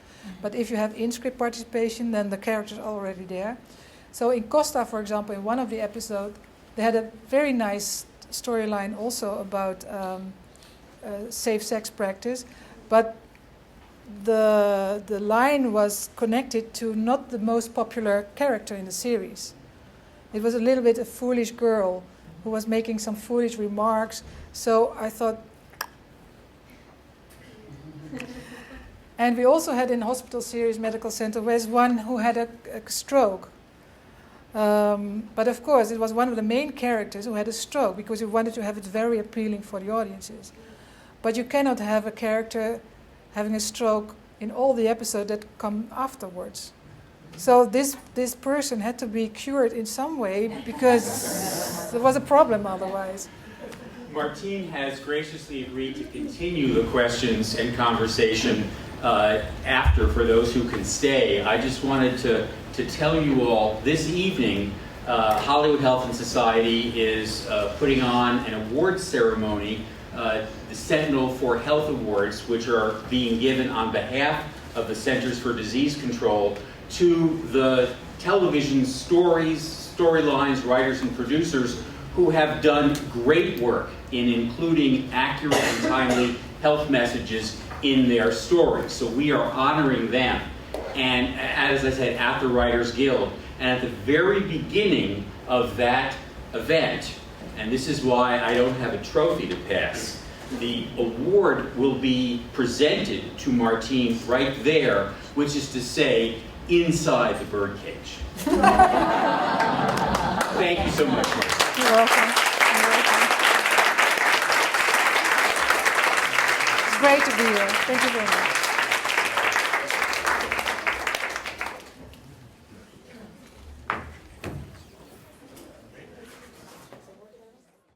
But if you have in-script participation, then the characters are already there. So in Costa, for example, in one of the episodes, they had a very nice storyline also about safe sex practice. But the line was connected to not the most popular character in the series. It was a little bit a foolish girl who was making some foolish remarks. So I thought... And we also had in hospital series medical center, there's one who had a stroke. But of course, it was one of the main characters who had a stroke because we wanted to have it very appealing for the audiences. But you cannot have a character having a stroke in all the episodes that come afterwards. So this person had to be cured in some way because because there was a problem otherwise. Martine has graciously agreed to continue the questions and conversation after, for those who can stay. I just wanted to tell you all, this evening, Hollywood Health and Society is putting on an awards ceremony, the Sentinel for Health Awards, which are being given on behalf of the Centers for Disease Control to the television storylines, writers, and producers who have done great work in including accurate and timely health messages in their stories. So we are honoring them. And as I said, at the Writers Guild. And at the very beginning of that event, and this is why I don't have a trophy to pass, the award will be presented to Martine right there, which is to say, inside the birdcage. Thank you so much, Martine. You're welcome. You're welcome. It's great to be here. Thank you very much.